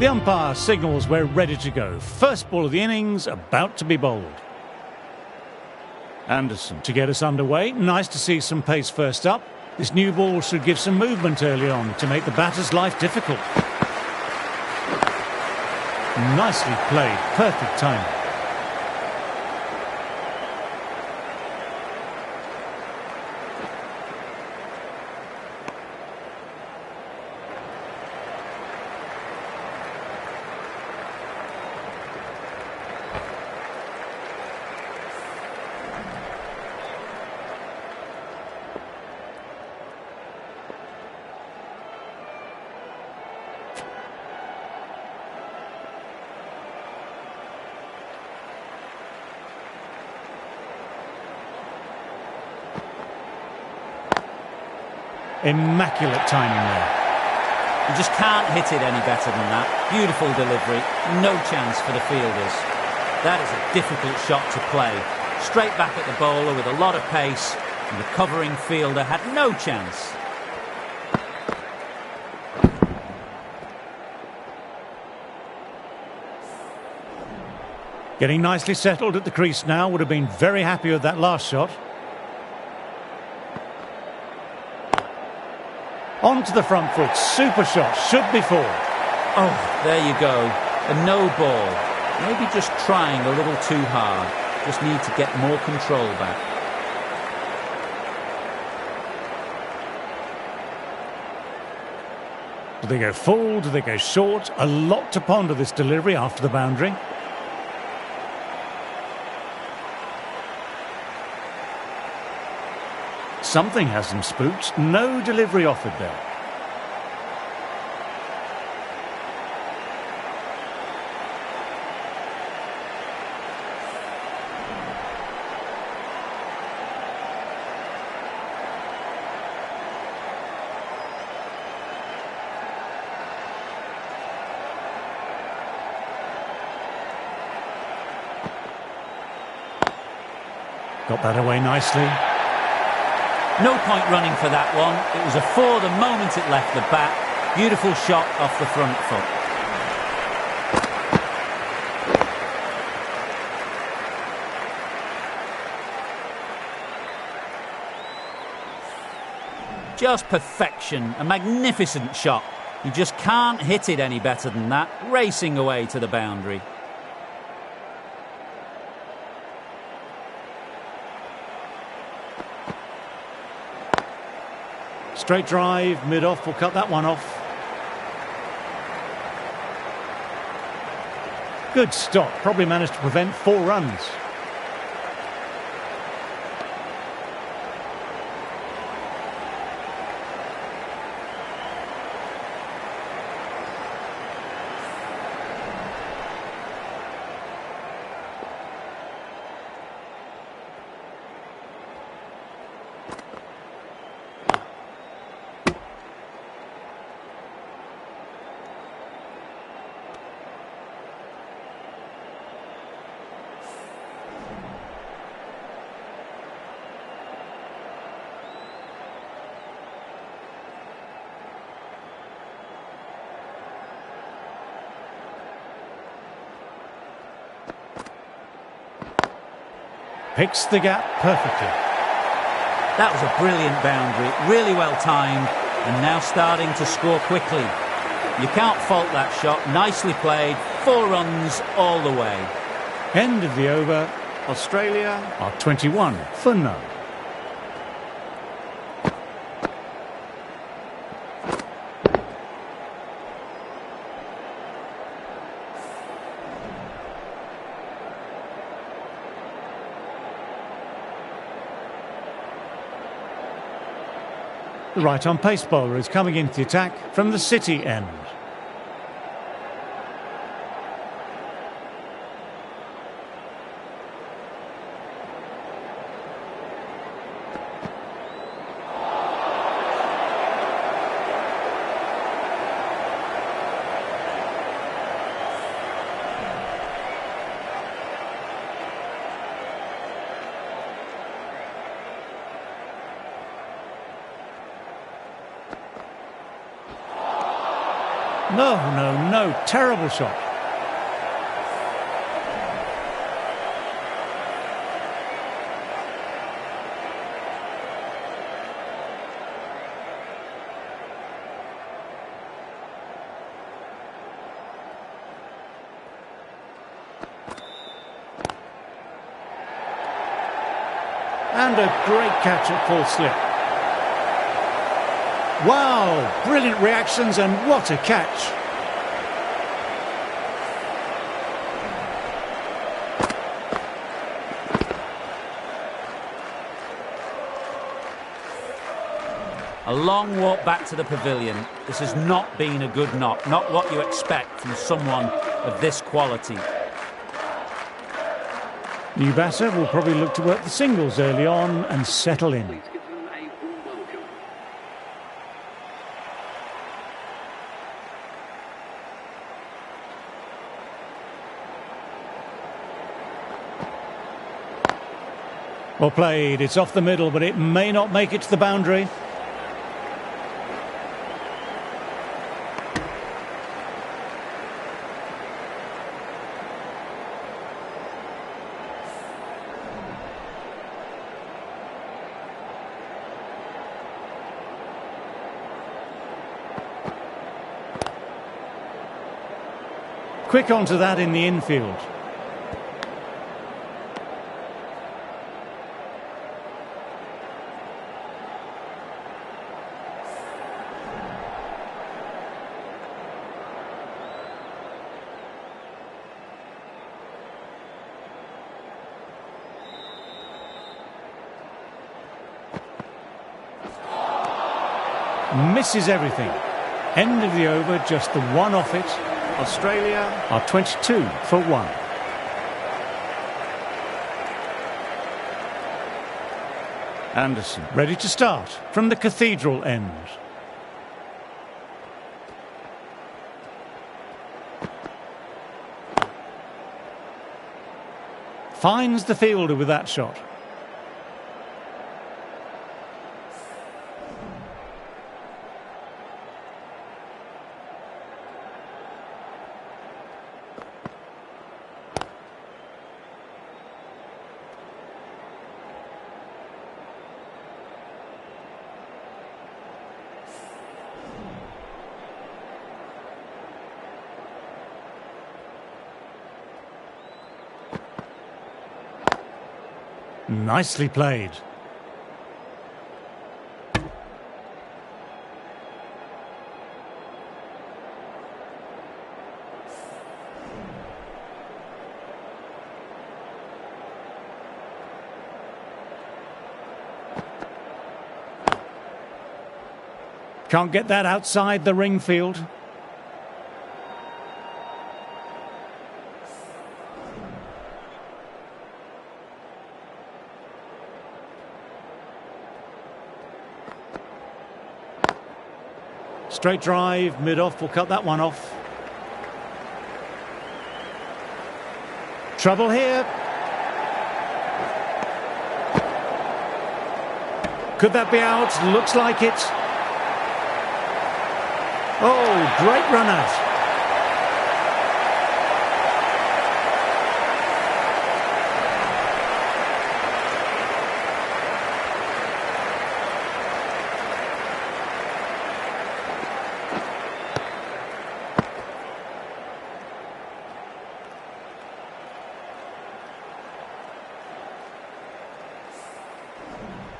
The umpire signals we're ready to go. First ball of the innings about to be bowled. Anderson to get us underway. Nice to see some pace first up. This new ball should give some movement early on to make the batter's life difficult. Nicely played. Perfect timing. Immaculate timing there. You just can't hit it any better than that. Beautiful delivery, no chance for the fielders. That is a difficult shot to play. Straight back at the bowler with a lot of pace, and the covering fielder had no chance. Getting nicely settled at the crease now. Would have been very happy with that last shot. On to the front foot, super shot, should be four. Oh, there you go, a no ball. Maybe just trying a little too hard. Just need to get more control back. Do they go full, do they go short? A lot to ponder this delivery after the boundary. Something has them spooked. No delivery offered there. Got that away nicely. No point running for that one. It was a four the moment it left the bat. Beautiful shot off the front foot. Just perfection, a magnificent shot. You just can't hit it any better than that, racing away to the boundary. Straight drive, mid-off, will cut that one off. Good stop, probably managed to prevent 4 runs. Picks the gap perfectly. That was a brilliant boundary, really well timed, and now starting to score quickly. You can't fault that shot, nicely played, 4 runs all the way. End of the over. Australia are 21 for none. The right-arm pace bowler is coming into the attack from the City end. No, no, no. Terrible shot. And a great catch at full slip. Wow, brilliant reactions and what a catch. A long walk back to the pavilion. This has not been a good knock, not what you expect from someone of this quality. New batter will probably look to work the singles early on and settle in. Well played, it's off the middle, but it may not make it to the boundary. Quick onto that in the infield. Misses everything. End of the over, just the one off it. Australia are 22 for 1. Anderson ready to start from the cathedral end. Finds the fielder with that shot. Nicely played. Can't get that outside the ring field. Straight drive, mid-off, will cut that one off. Trouble here. Could that be out? Looks like it. Oh, great run out.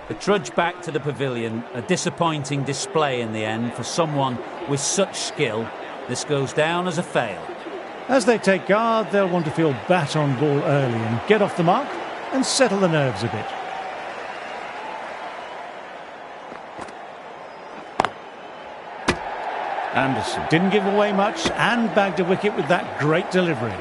The trudge back to the pavilion, a disappointing display in the end for someone with such skill. This goes down as a fail. As they take guard, they'll want to feel bat on ball early and get off the mark and settle the nerves a bit. Anderson didn't give away much and bagged a wicket with that great delivery.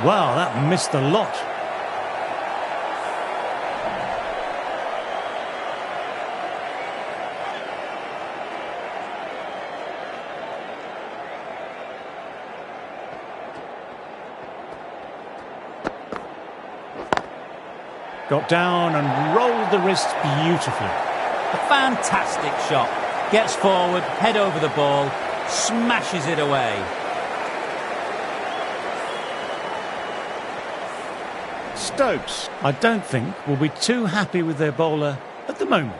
Wow, that missed a lot. Got down and rolled the wrists beautifully. A fantastic shot. Gets forward, head over the ball, smashes it away. Stokes, I don't think, will be too happy with their bowler at the moment.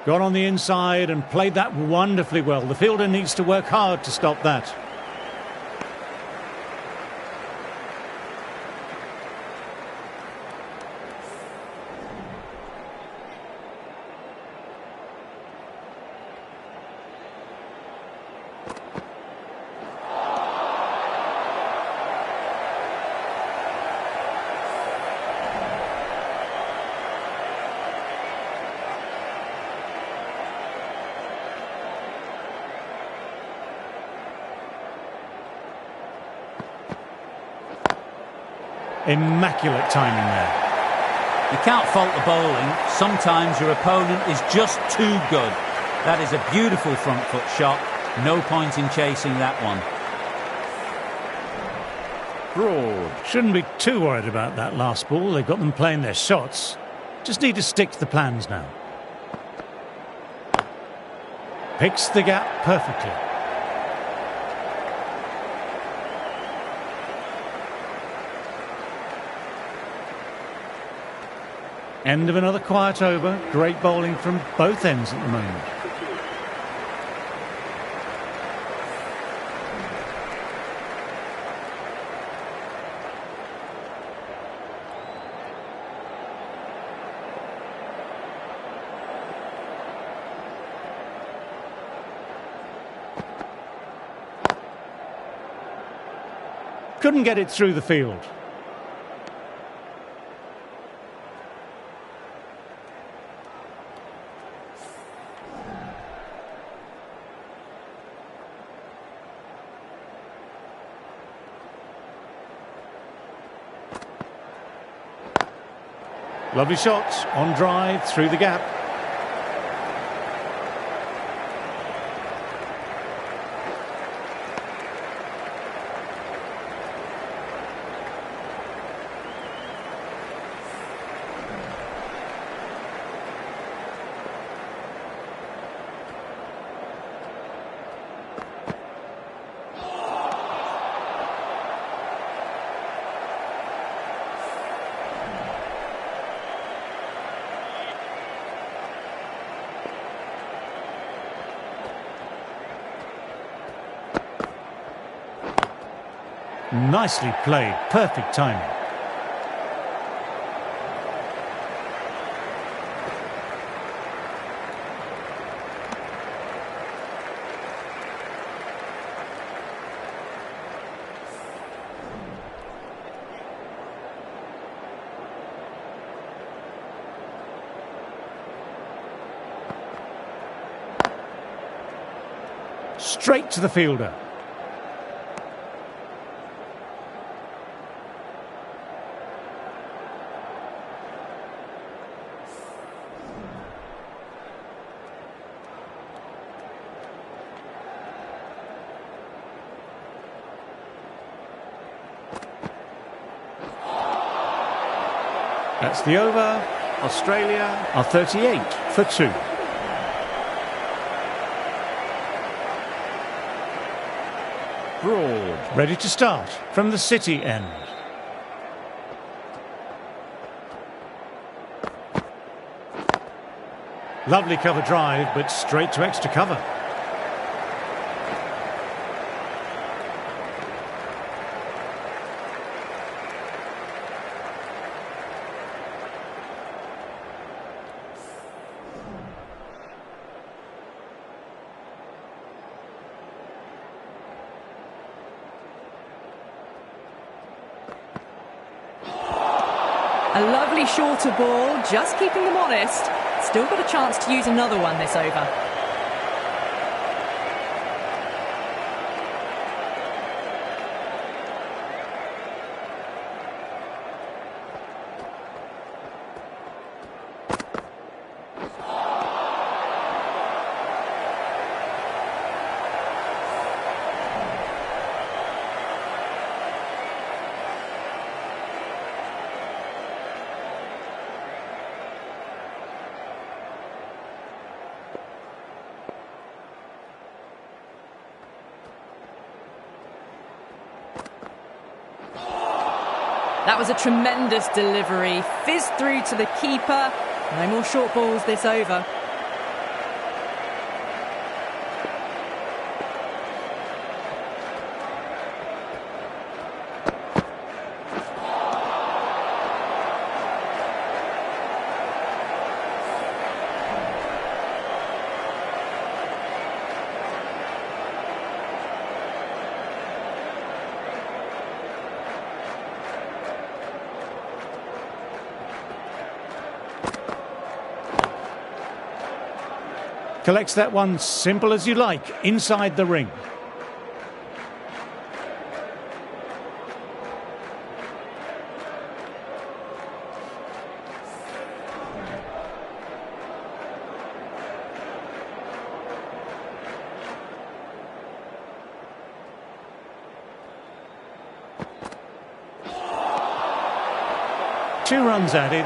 Got on the inside and played that wonderfully well. The fielder needs to work hard to stop that. Immaculate timing there. You can't fault the bowling. Sometimes your opponent is just too good. That is a beautiful front foot shot. No point in chasing that one. Broad. Shouldn't be too worried about that last ball. They've got them playing their shots. Just need to stick to the plans now. Picks the gap perfectly. End of another quiet over. Great bowling from both ends at the moment. Couldn't get it through the field. Lovely shots on drive through the gap. Nicely played, perfect timing. Straight to the fielder. That's the over. Australia are 38 for 2. Broad, ready to start from the City end. Lovely cover drive, but straight to extra cover. A lovely shorter ball, just keeping them honest. Still got a chance to use another one this over. That was a tremendous delivery. Fizzed through to the keeper. No more short balls this over. Collects that one simple as you like, inside the ring. Two runs added.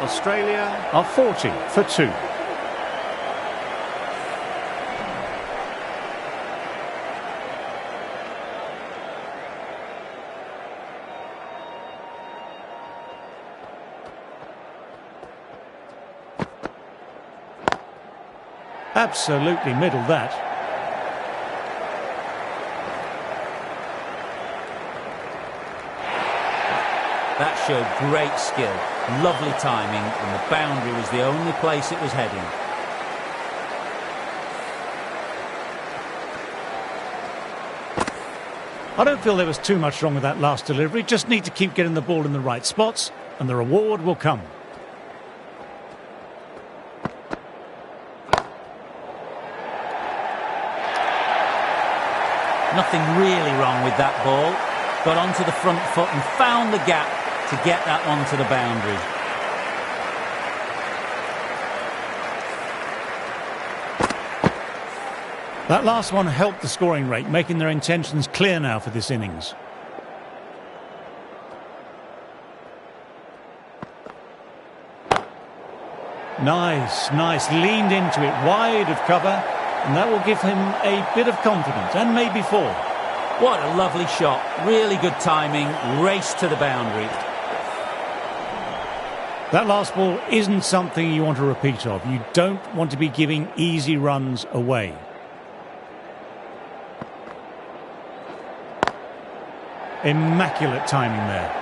Australia are 40 for 2. Absolutely middled that. That showed great skill, lovely timing, and the boundary was the only place it was heading. I don't feel there was too much wrong with that last delivery. Just need to keep getting the ball in the right spots, and the reward will come. Nothing really wrong with that ball. Got onto the front foot and found the gap to get that one to the boundary. That last one helped the scoring rate, making their intentions clear now for this innings. Nice, nice. Leaned into it, wide of cover. And that will give him a bit of confidence, and maybe 4. What a lovely shot. Really good timing. Race to the boundary. That last ball isn't something you want to repeat of. You don't want to be giving easy runs away. Immaculate timing there.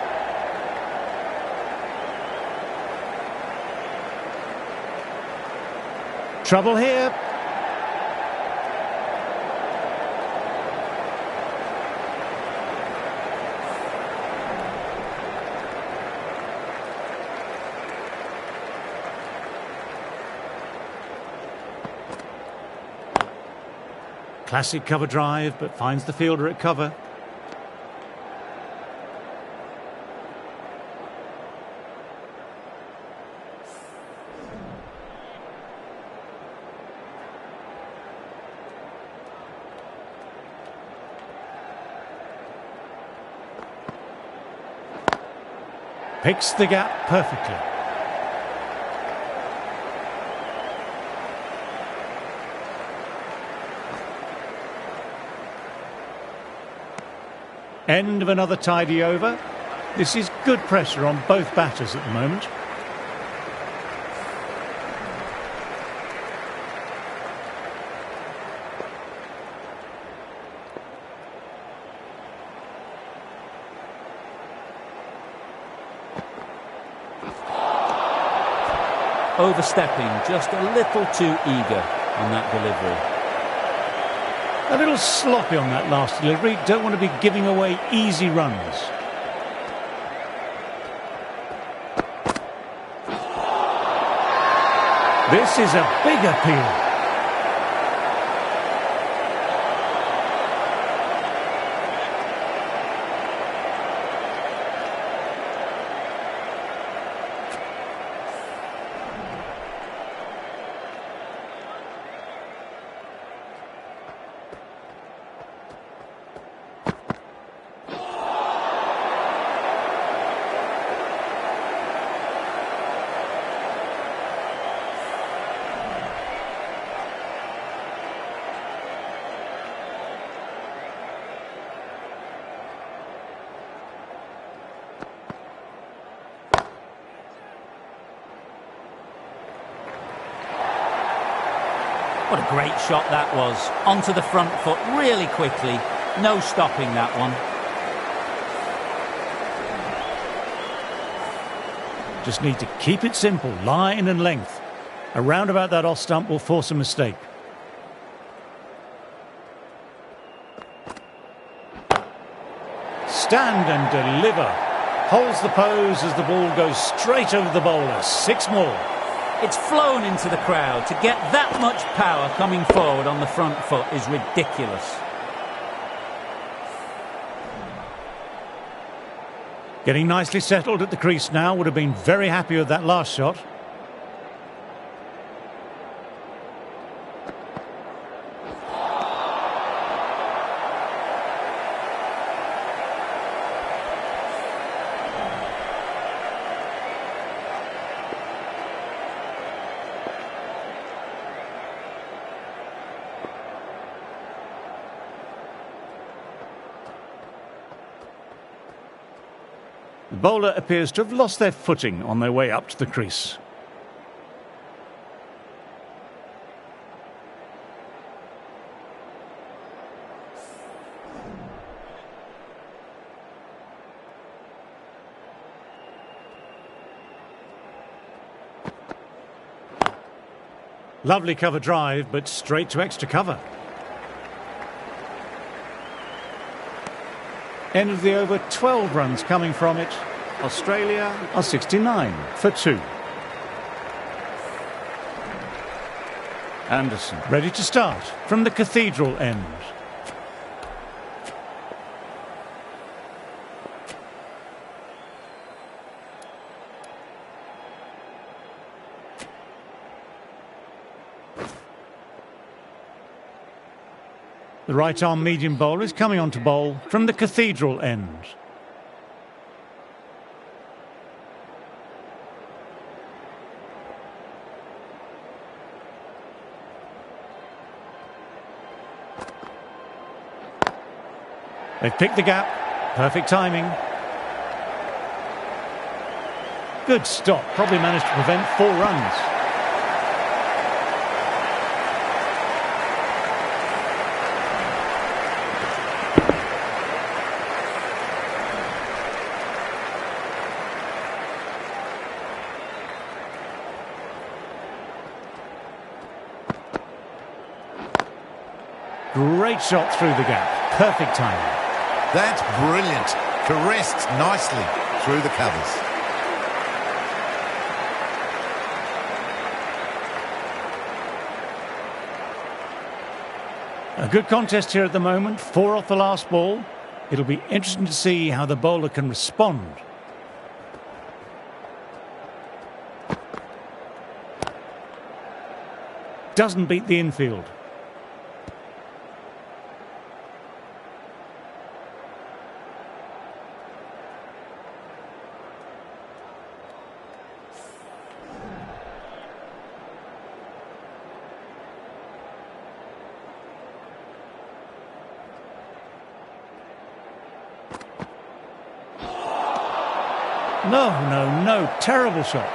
Trouble here. Classic cover drive, but finds the fielder at cover. Picks the gap perfectly. End of another tidy over. This is good pressure on both batters at the moment. Overstepping, just a little too eager on that delivery. A little sloppy on that last delivery. Don't want to be giving away easy runs. This is a big appeal. What a great shot that was. Onto the front foot really quickly. No stopping that one. Just need to keep it simple, line and length. A roundabout that off stump will force a mistake. Stand and deliver. Holds the pose as the ball goes straight over the bowler. 6 more. It's flown into the crowd. To get that much power coming forward on the front foot is ridiculous. Getting nicely settled at the crease now. Would have been very happy with that last shot. The bowler appears to have lost their footing on their way up to the crease. Lovely cover drive, but straight to extra cover. End of the over, 12 runs coming from it. Australia are 69 for 2. Anderson ready to start from the Cathedral end. The right-arm medium bowler is coming on to bowl from the Cathedral end. They've picked the gap. Perfect timing. Good stop. Probably managed to prevent 4 runs. Great shot through the gap. Perfect timing. That's brilliant. Caressed nicely through the covers. A good contest here at the moment. 4 off the last ball. It'll be interesting to see how the bowler can respond. Doesn't beat the infield. No, terrible shot.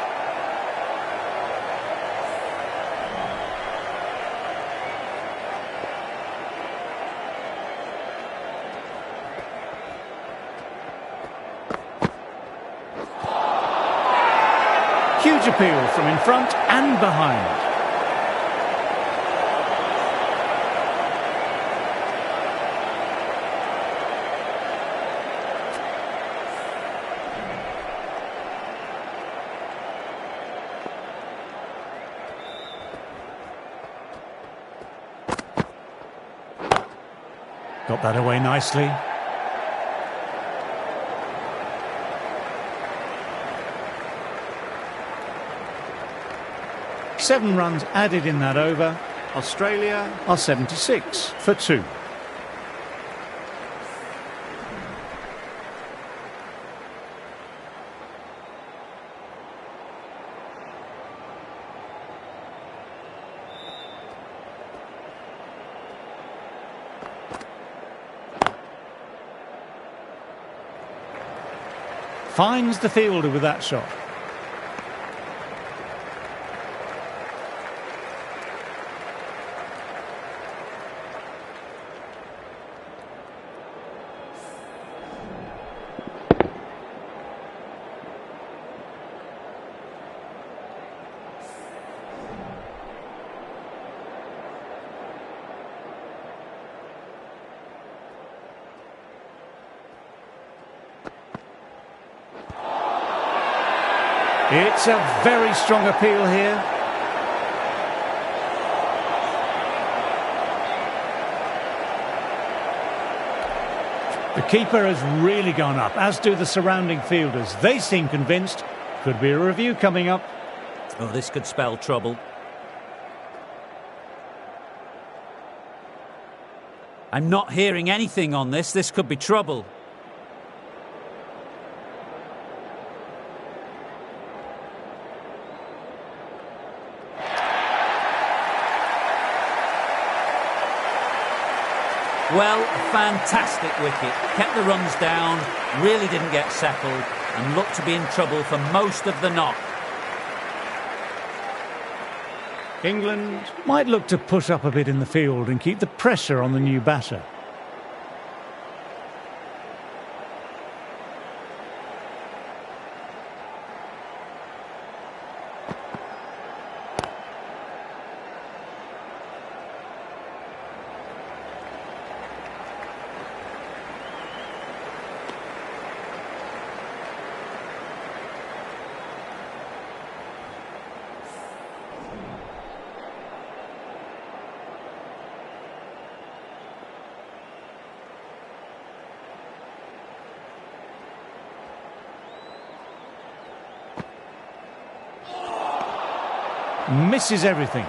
Huge appeal from in front and behind. Got that away nicely. Seven runs added in that over. Australia are 76 for 2. Finds the fielder with that shot. It's a very strong appeal here. The keeper has really gone up, as do the surrounding fielders. They seem convinced. Could be a review coming up. Oh, this could spell trouble. I'm not hearing anything on this. This could be trouble. Well, a fantastic wicket. Kept the runs down, really didn't get settled, and looked to be in trouble for most of the knock. England might look to push up a bit in the field and keep the pressure on the new batter. Misses everything.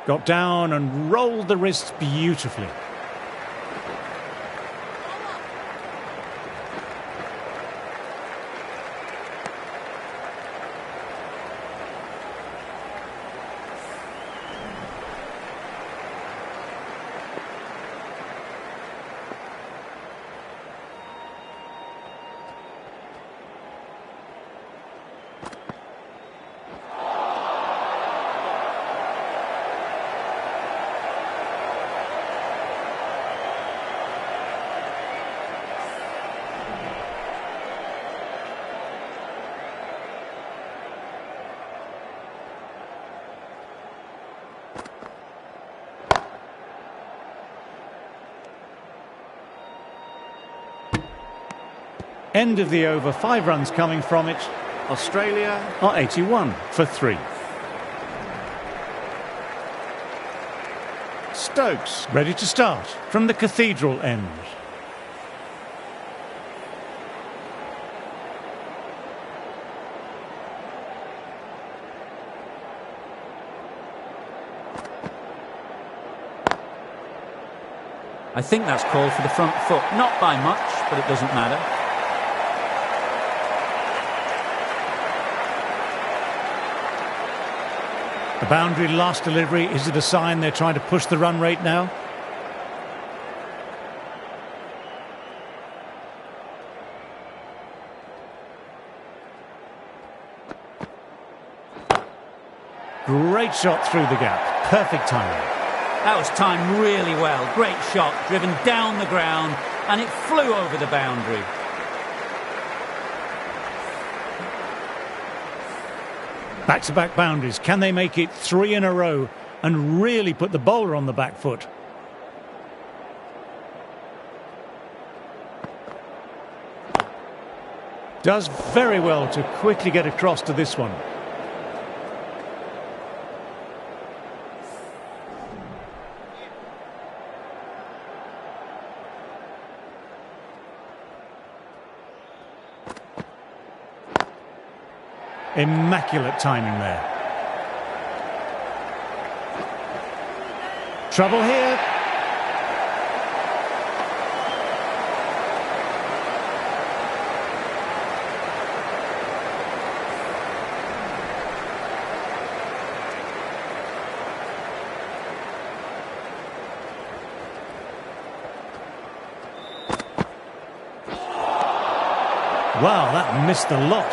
Got down and rolled the wrists beautifully. End of the over, 5 runs coming from it. Australia are 81 for 3. Stokes ready to start from the Cathedral end. I think that's called for the front foot. Not by much, but it doesn't matter. The boundary last delivery, is it a sign they're trying to push the run rate now? Great shot through the gap. Perfect timing. That was timed really well. Great shot, driven down the ground, and it flew over the boundary. Back-to-back boundaries. Can they make it 3 in a row and really put the bowler on the back foot? Does very well to quickly get across to this one. Immaculate timing there. Trouble here. Wow, that missed a lot.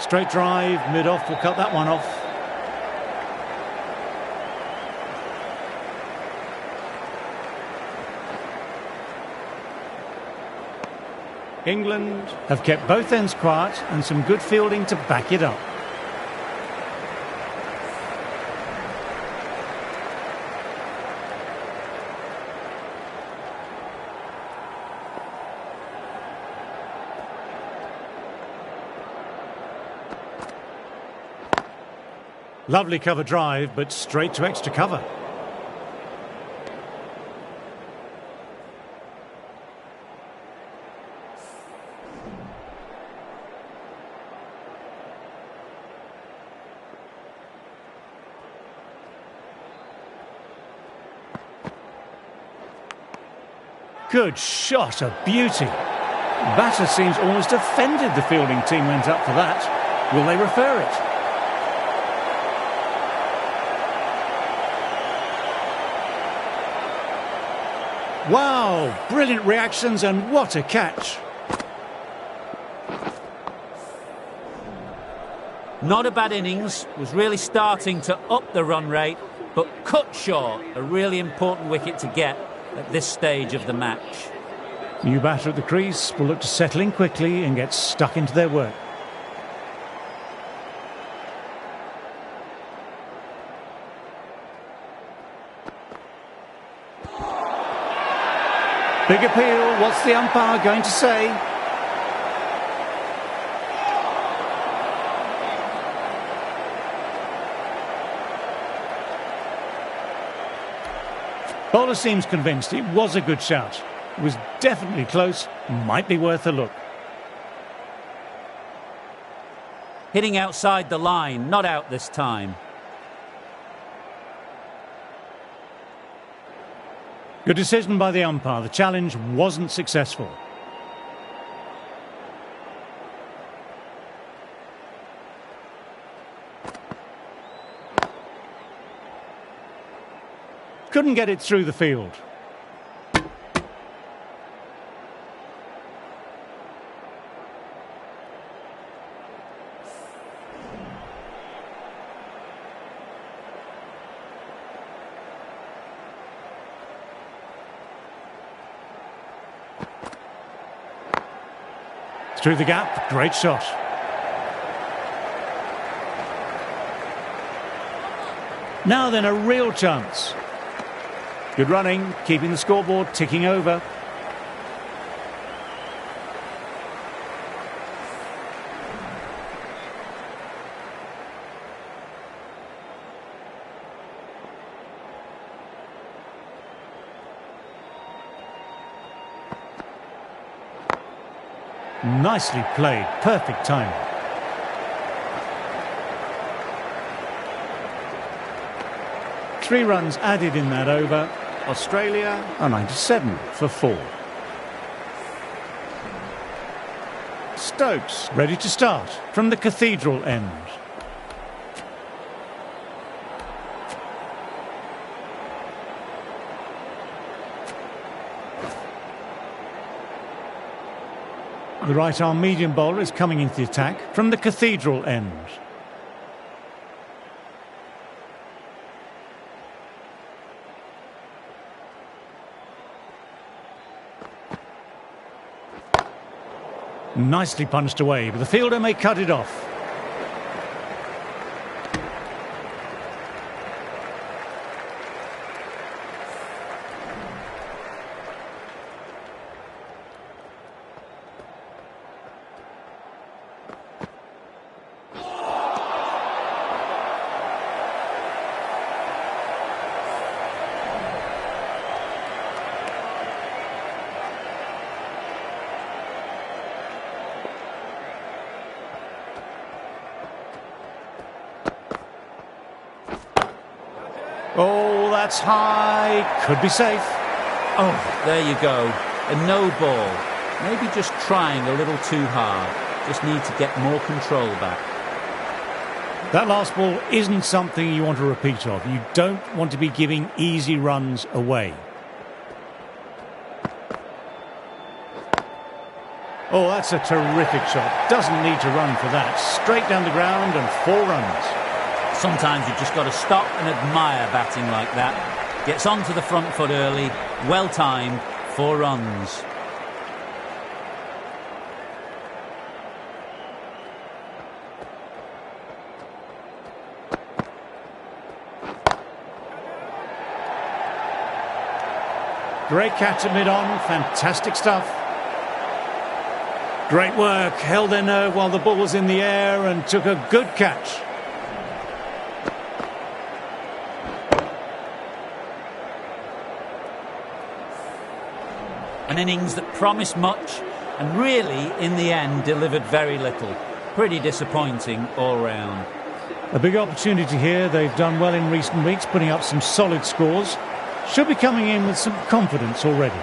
Straight drive, mid-off will cut that one off. England have kept both ends quiet and some good fielding to back it up. Lovely cover drive, but straight to extra cover. Good shot, a beauty. Batter seems almost offended the fielding team went up for that. Will they refer it? Wow, brilliant reactions and what a catch. Not a bad innings, was really starting to up the run rate, but cut short, a really important wicket to get at this stage of the match. New batter at the crease will look to settle in quickly and get stuck into their work. Big appeal, what's the umpire going to say? Bowler seems convinced it was a good shout. It was definitely close, might be worth a look. Hitting outside the line, not out this time. Good decision by the umpire. The challenge wasn't successful. Couldn't get it through the field. Through the gap, great shot. Now then, a real chance. Good running, keeping the scoreboard ticking over. Nicely played, perfect time. Three runs added in that over. Australia are 97 for 4. Stokes ready to start from the Cathedral end. The right-arm medium bowler is coming into the attack from the Cathedral end. Nicely punched away, but the fielder may cut it off. Oh, that's high. Could be safe. Oh, there you go. A no ball. Maybe just trying a little too hard. Just need to get more control back. That last ball isn't something you want to repeat of. You don't want to be giving easy runs away. Oh, that's a terrific shot. Doesn't need to run for that. Straight down the ground and 4 runs. Sometimes you've just got to stop and admire batting like that. Gets onto the front foot early, well timed, 4 runs. Great catch at mid-on, fantastic stuff. Great work, held their nerve while the ball was in the air and took a good catch. An innings that promised much and really, in the end, delivered very little. Pretty disappointing all round. A big opportunity here. They've done well in recent weeks, putting up some solid scores. Should be coming in with some confidence already.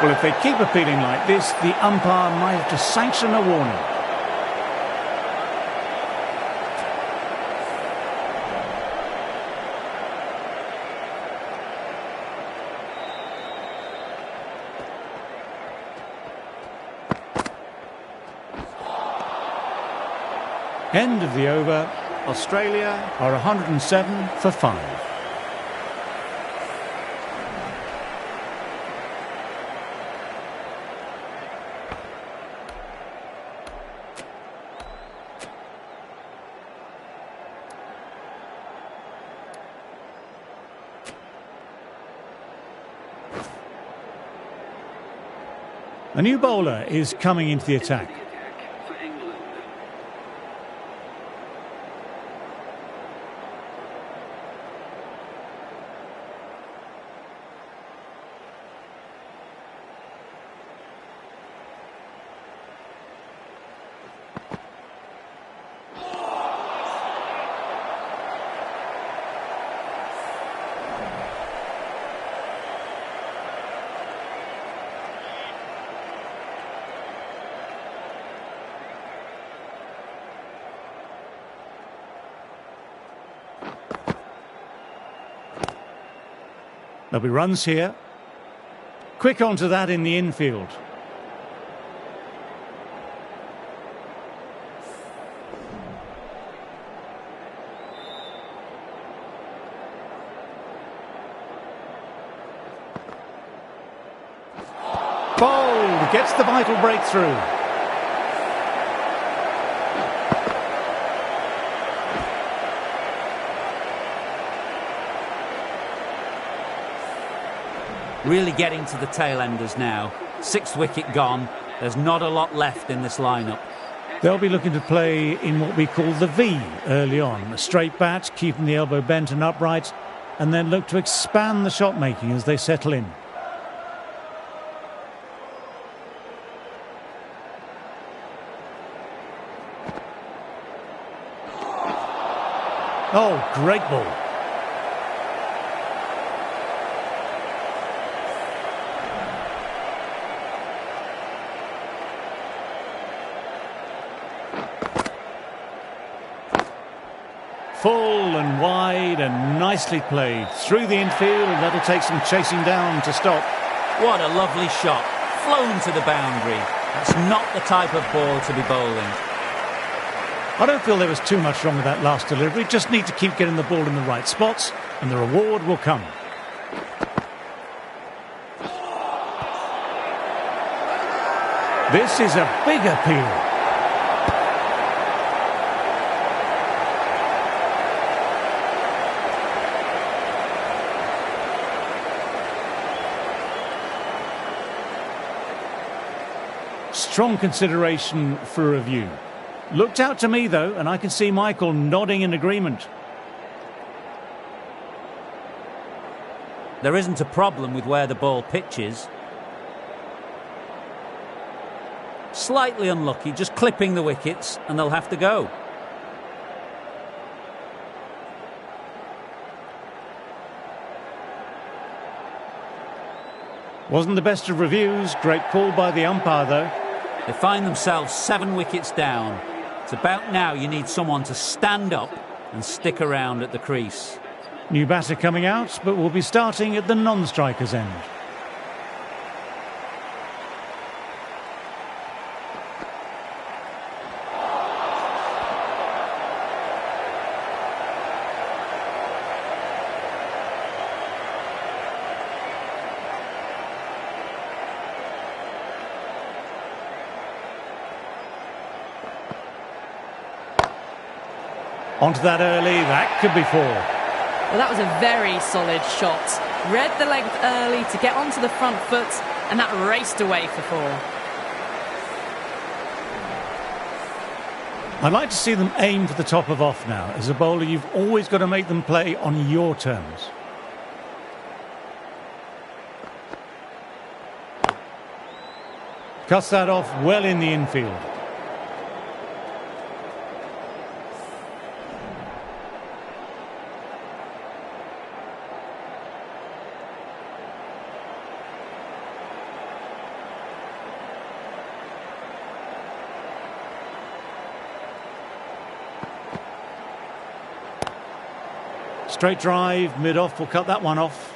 Well, if they keep appealing like this, the umpire might have to sanction a warning. End of the over. Australia are 107 for 5. A new bowler is coming into the attack. There'll be runs here. Quick onto that in the infield. Bowled, gets the vital breakthrough. Really getting to the tail enders now. 6th wicket gone. There's not a lot left in this lineup. They'll be looking to play in what we call the V early on. A straight bat, keeping the elbow bent and upright, and then look to expand the shot making as they settle in. Oh, great ball. Full and wide and nicely played. Through the infield, and that'll take some chasing down to stop. What a lovely shot. Flown to the boundary. That's not the type of ball to be bowling. I don't feel there was too much wrong with that last delivery. Just need to keep getting the ball in the right spots, and the reward will come. This is a big appeal. Strong consideration for review. Looked out to me, though, and I can see Michael nodding in agreement. There isn't a problem with where the ball pitches. Slightly unlucky, just clipping the wickets, and they'll have to go. Wasn't the best of reviews. Great call by the umpire, though. They find themselves 7 wickets down. It's about now you need someone to stand up and stick around at the crease. New batter coming out, but will be starting at the non-striker's end. Onto that early, that could be 4. Well, that was a very solid shot. Read the length early to get onto the front foot, and that raced away for 4. I'd like to see them aim for the top of off now. As a bowler, you've always got to make them play on your terms. Cuts that off well in the infield. Straight drive, mid-off will cut that one off.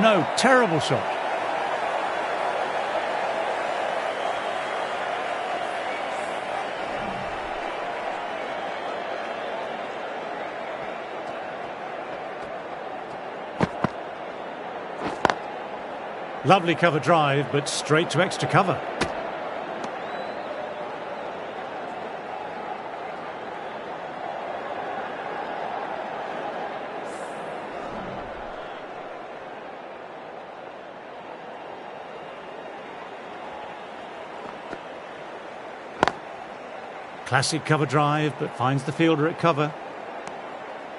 No, terrible shot. Lovely cover drive, but straight to extra cover. Classic cover drive, but finds the fielder at cover.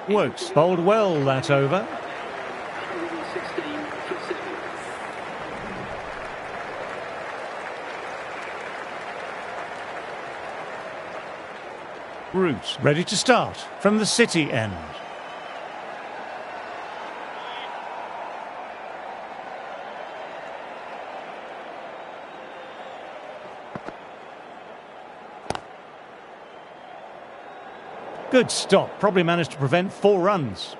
Works. Bowled well, that over. Root ready to start from the City end. Good stop, probably managed to prevent 4 runs.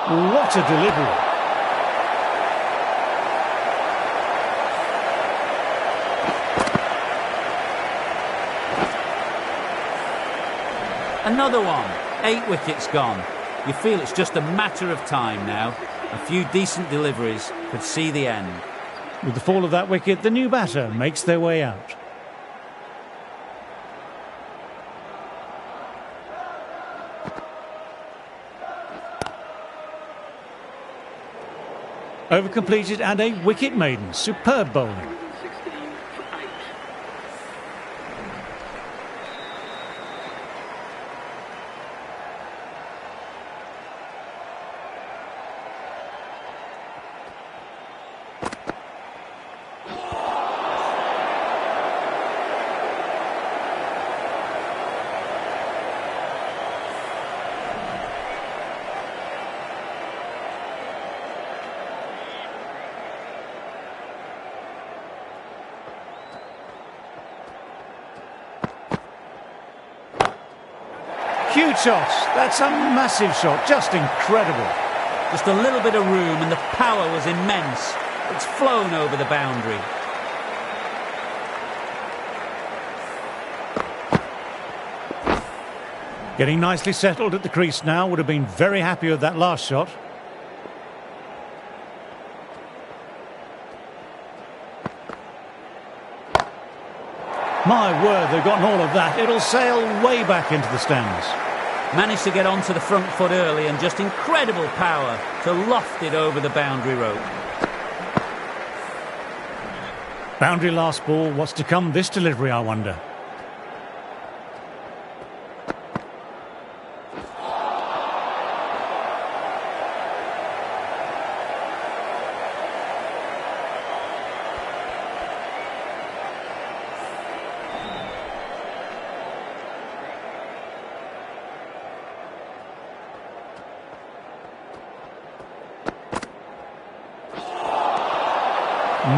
What a delivery. Another one. 8 wickets gone. You feel it's just a matter of time now. A few decent deliveries could see the end. With the fall of that wicket, the new batter makes their way out. Over-completed and a wicket maiden. Superb bowling. Huge shot. That's a massive shot. Just incredible. Just a little bit of room and the power was immense. It's flown over the boundary. Getting nicely settled at the crease now. Would have been very happy with that last shot. My word, they've gotten all of that. It'll sail way back into the stands. Managed to get onto the front foot early and just incredible power to loft it over the boundary rope. Boundary last ball. What's to come this delivery, I wonder?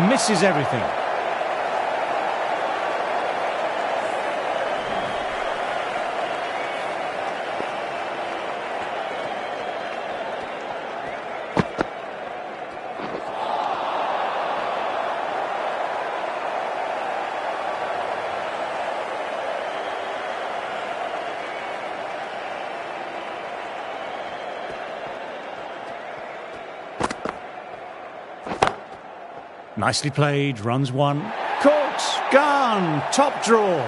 Misses everything. Nicely played, runs one. Caught, gone, top draw.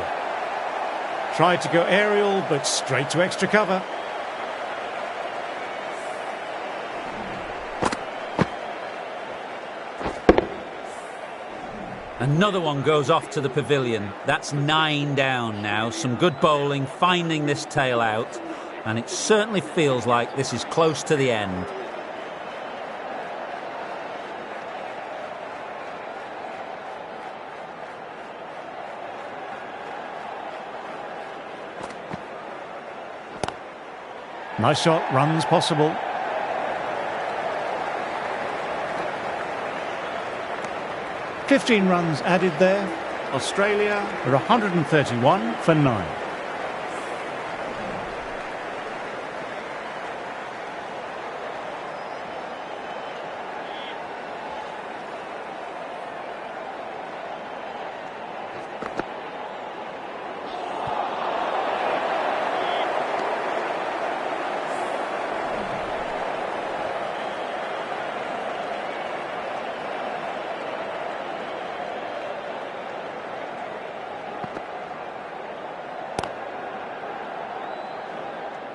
Tried to go aerial, but straight to extra cover. Another one goes off to the pavilion. That's 9 down now. Some good bowling, finding this tail out. And it certainly feels like this is close to the end. Nice shot, runs possible. "15 runs added there. Australia are 131 for 9.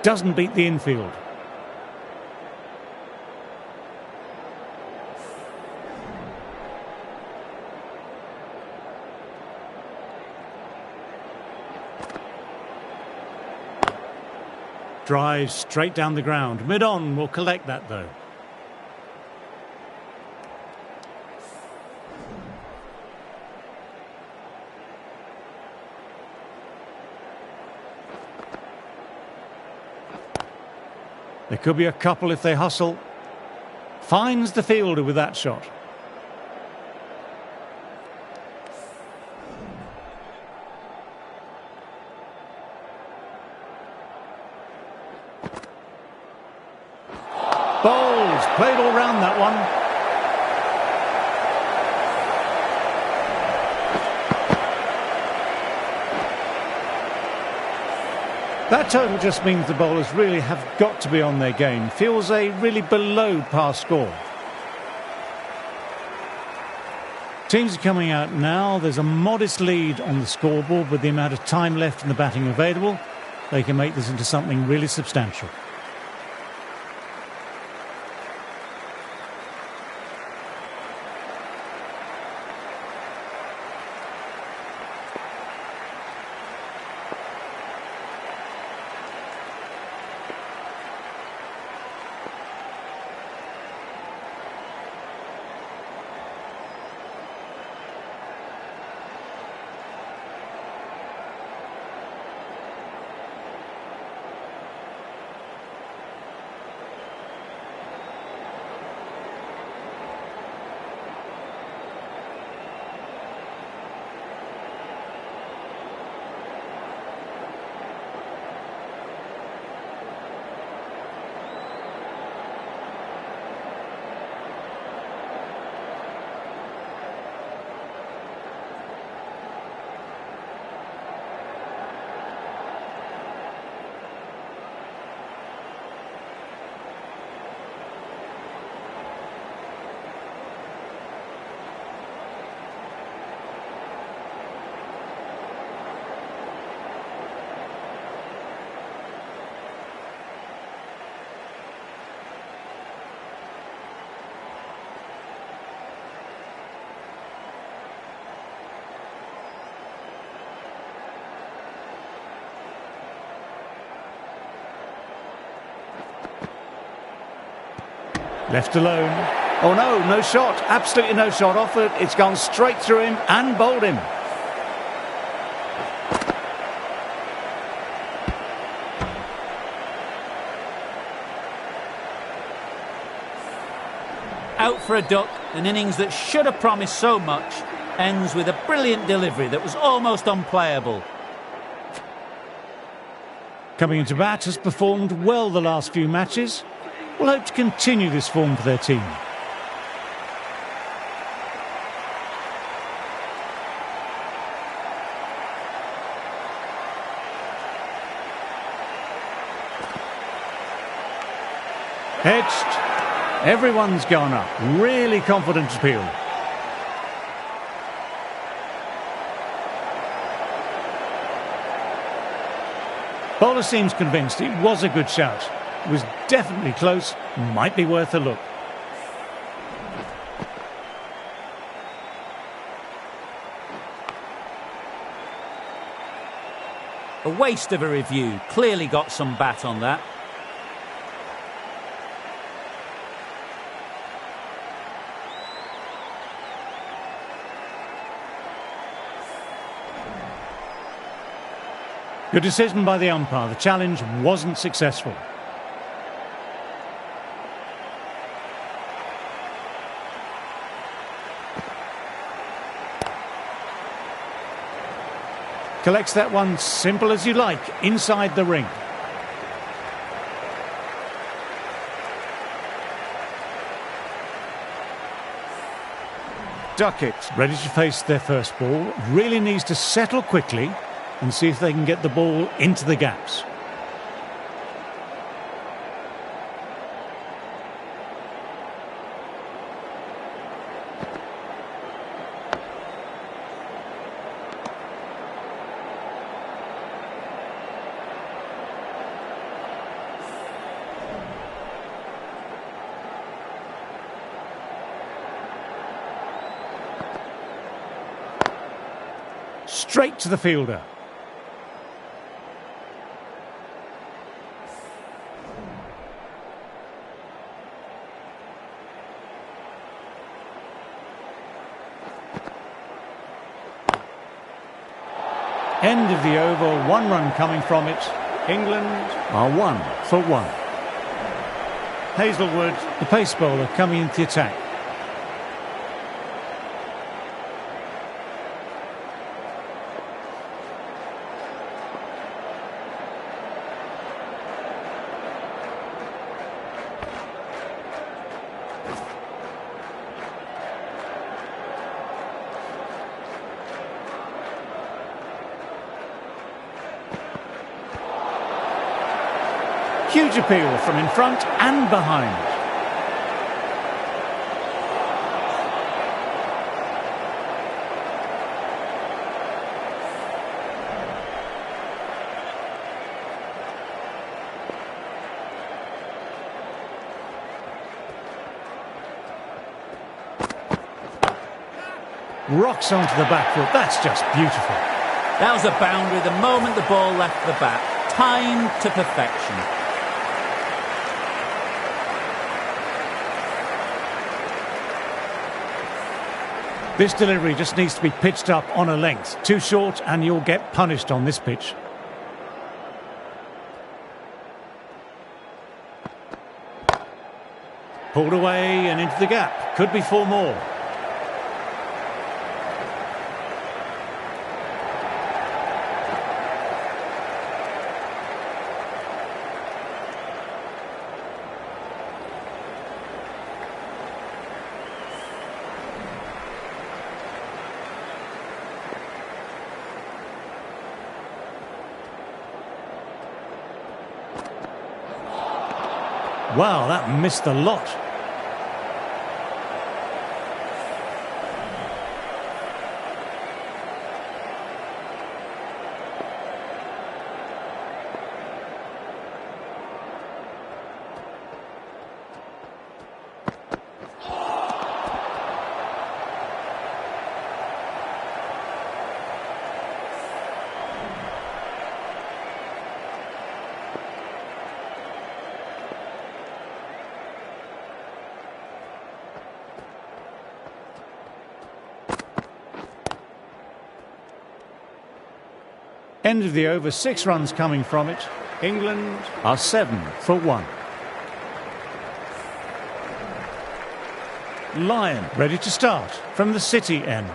Doesn't beat the infield. Drives straight down the ground. Mid-on will collect that though. There could be a couple if they hustle. Finds the fielder with that shot. Bowls, played all round that one. That total just means the bowlers really have got to be on their game. Feels a really below par score. Teams are coming out now. There's a modest lead on the scoreboard with the amount of time left in the batting available. They can make this into something really substantial. Left alone. Oh no, no shot. Absolutely no shot offered. It's gone straight through him and bowled him. Out for a duck, an innings that should have promised so much, ends with a brilliant delivery that was almost unplayable. Coming into bat, has performed well the last few matches. Will hope to continue this form for their team. Edged. Everyone's gone up. Really confident appeal. Bowler seems convinced it was a good shout. It was definitely close. Might be worth a look. A waste of a review. Clearly got some bat on that. Good decision by the umpire. The challenge wasn't successful. Collects that one simple as you like, inside the ring. Duckett, ready to face their first ball, really needs to settle quickly and see if they can get the ball into the gaps. Straight to the fielder. End of the over, 1 run coming from it. England are 1 for 1. Hazelwood, the pace bowler, coming into the attack. Huge appeal from in front and behind. Rocks onto the back foot. That's just beautiful. That was a boundary the moment the ball left the bat. Timed to perfection. This delivery just needs to be pitched up on a length. Too short and you'll get punished on this pitch. Pulled away and into the gap. Could be 4 more. Wow, that missed a lot. End of the over, 6 runs coming from it. England are 7 for 1. Lyon ready to start from the City end.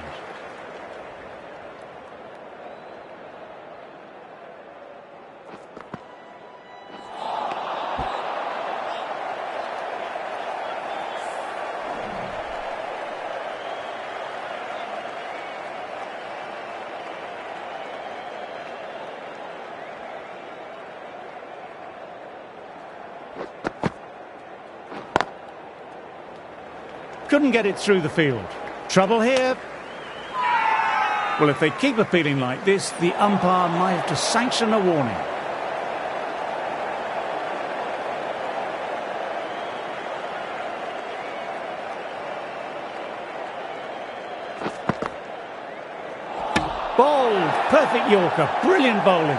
Couldn't get it through the field. Trouble here. Well, if they keep appealing like this, the umpire might have to sanction a warning. Bowled. Perfect Yorker. Brilliant bowling.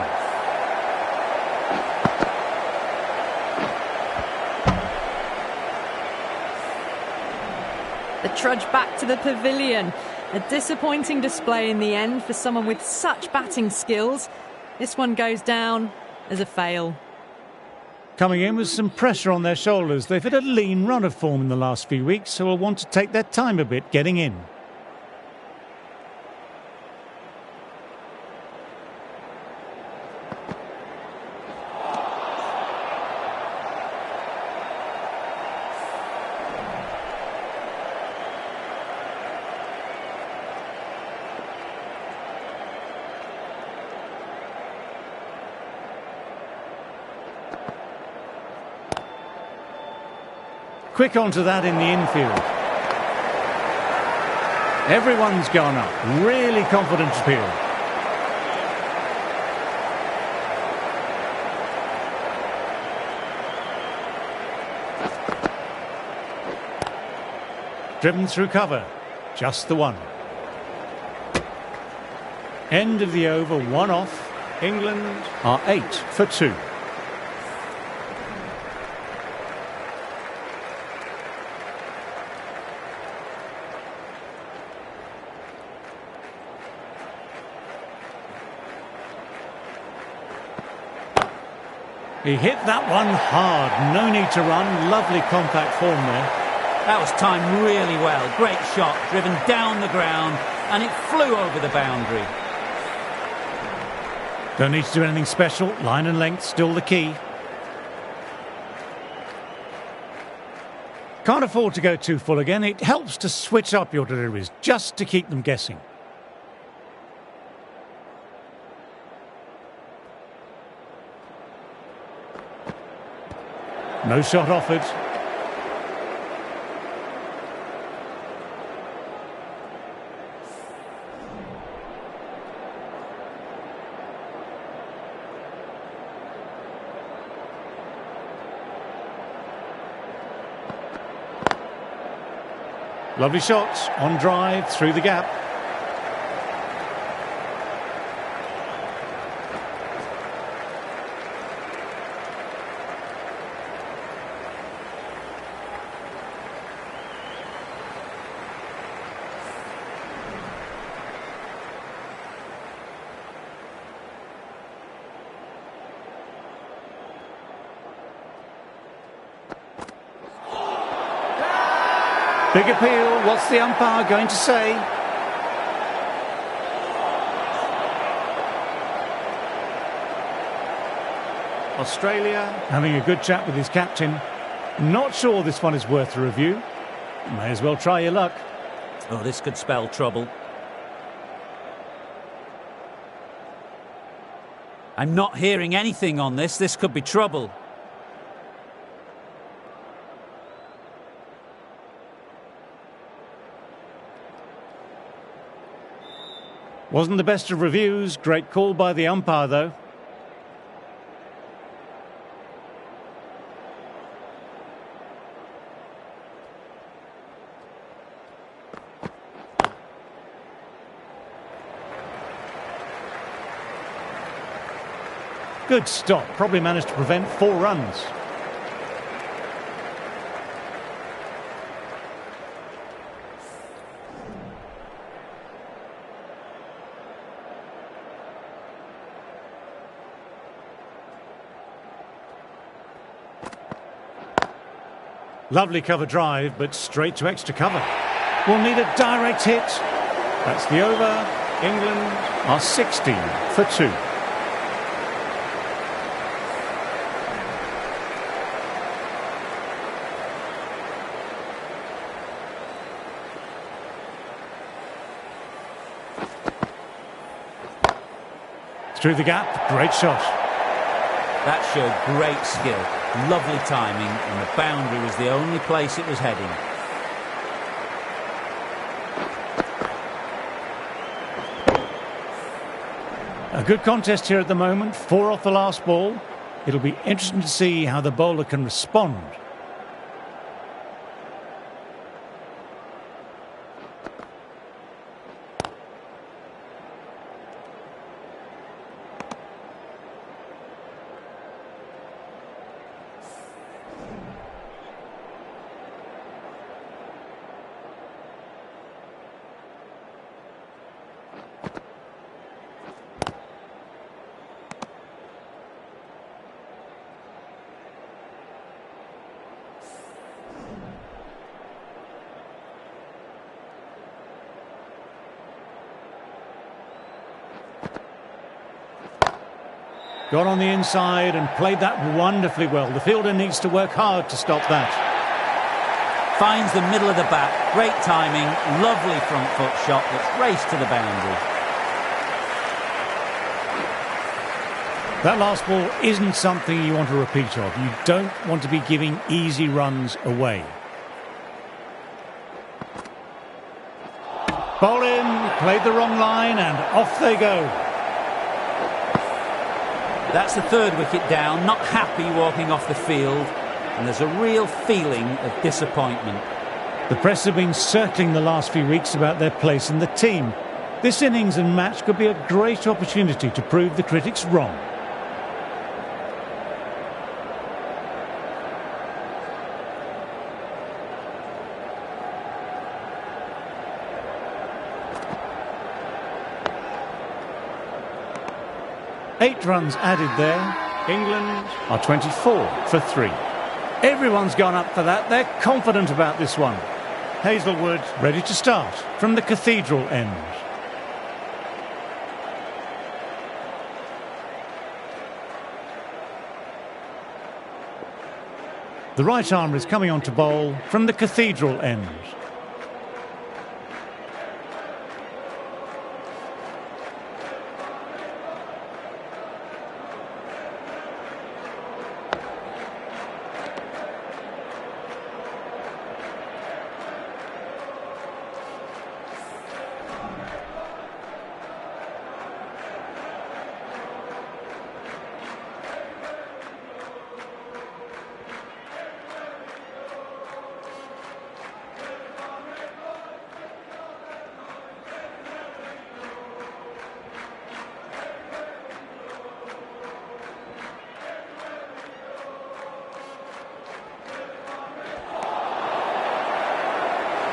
The trudge back to the pavilion. A disappointing display in the end for someone with such batting skills. This one goes down as a fail. Coming in with some pressure on their shoulders. They've had a lean run of form in the last few weeks, so will want to take their time a bit getting in. Quick onto that in the infield. Everyone's gone up. Really confident appeal. Driven through cover. Just the one. End of the over, 1 off. England are 8 for 2. He hit that one hard. No need to run. Lovely compact form there. That was timed really well. Great shot, driven down the ground, and it flew over the boundary. Don't need to do anything special. Line and length still the key. Can't afford to go too full again. It helps to switch up your deliveries just to keep them guessing. No shot offered. Lovely shots on drive through the gap. Big appeal. What's the umpire going to say? Australia having a good chat with his captain. Not sure this one is worth a review. May as well try your luck. Oh, this could spell trouble. I'm not hearing anything on this. This could be trouble. Wasn't the best of reviews. Great call by the umpire, though. Good stop. Probably managed to prevent 4 runs. Lovely cover drive, but straight to extra cover. Will need a direct hit. That's the over. England are 16 for 2. Through the gap, great shot. That showed great skill, lovely timing, and the boundary was the only place it was heading. A good contest here at the moment, 4 off the last ball. It'll be interesting to see how the bowler can respond. Got on the inside and played that wonderfully well. The fielder needs to work hard to stop that. Finds the middle of the bat. Great timing. Lovely front foot shot that's raced to the boundary. That last ball isn't something you want to repeat of. You don't want to be giving easy runs away. Bowl in, played the wrong line, and off they go. That's the third wicket down, not happy walking off the field, and there's a real feeling of disappointment. The press have been circling the last few weeks about their place in the team. This innings and match could be a great opportunity to prove the critics wrong. Eight runs added there. England are 24 for 3. Everyone's gone up for that. They're confident about this one. Hazelwood ready to start from the Cathedral end. The right armer is coming on to bowl from the Cathedral end.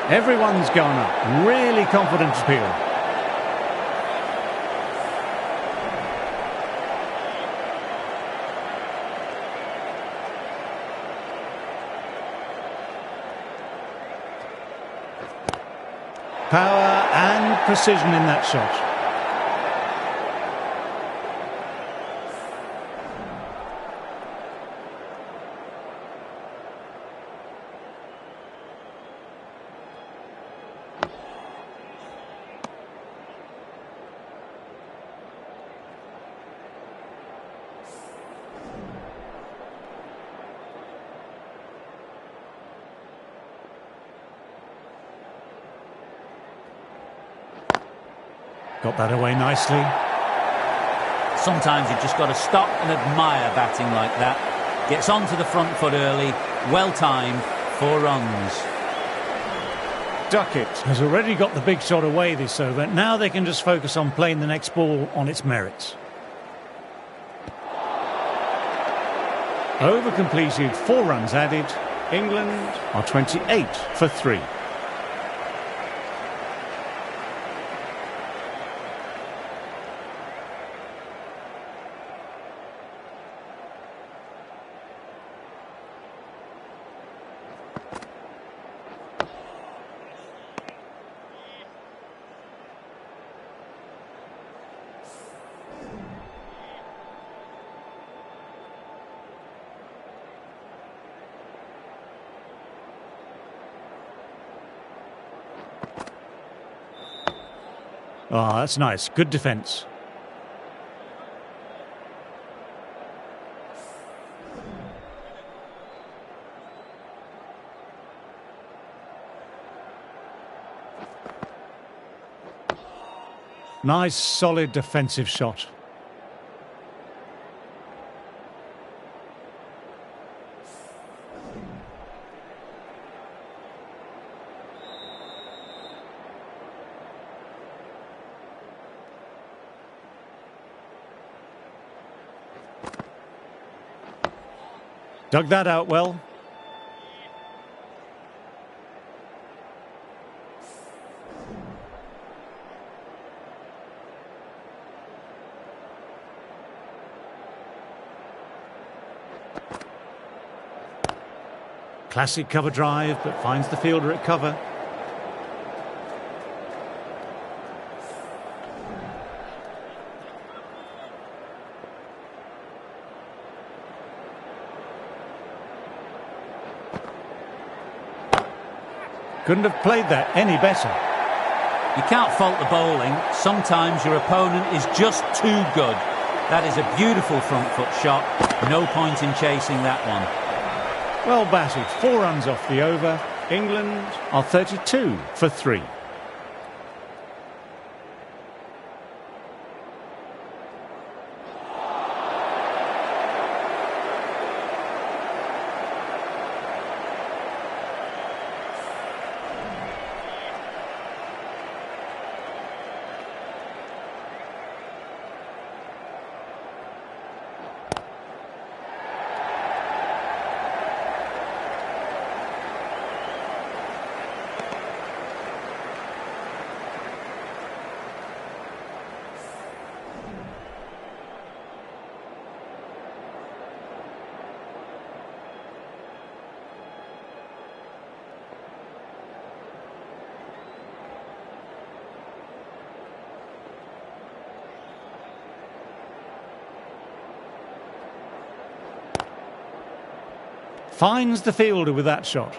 Everyone's gone up. Really confident appeal. Power and precision in that shot. Got that away nicely. Sometimes you've just got to stop and admire batting like that. Gets onto the front foot early, well timed, 4 runs. Duckett has already got the big shot away this over. Now they can just focus on playing the next ball on its merits. Over completed, 4 runs added. England are 28 for 3. Oh, that's nice. Good defence. Nice, solid defensive shot. Dug that out well. Classic cover drive, but finds the fielder at cover. Couldn't have played that any better. You can't fault the bowling. Sometimes your opponent is just too good. That is a beautiful front foot shot. No point in chasing that one. Well batted, 4 runs off the over. England are 32 for 3. Finds the fielder with that shot.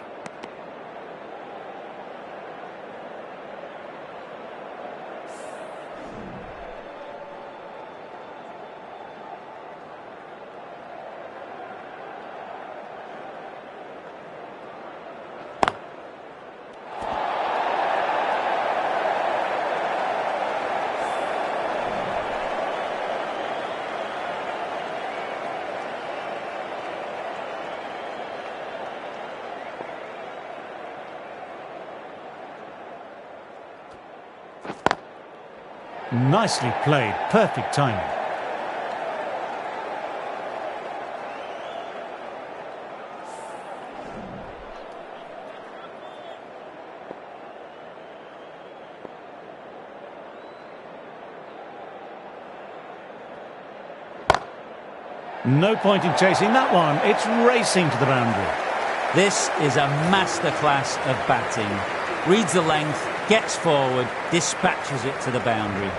Nicely played, perfect timing. No point in chasing that one. It's racing to the boundary. This is a masterclass of batting. Reads the length, gets forward, dispatches it to the boundary.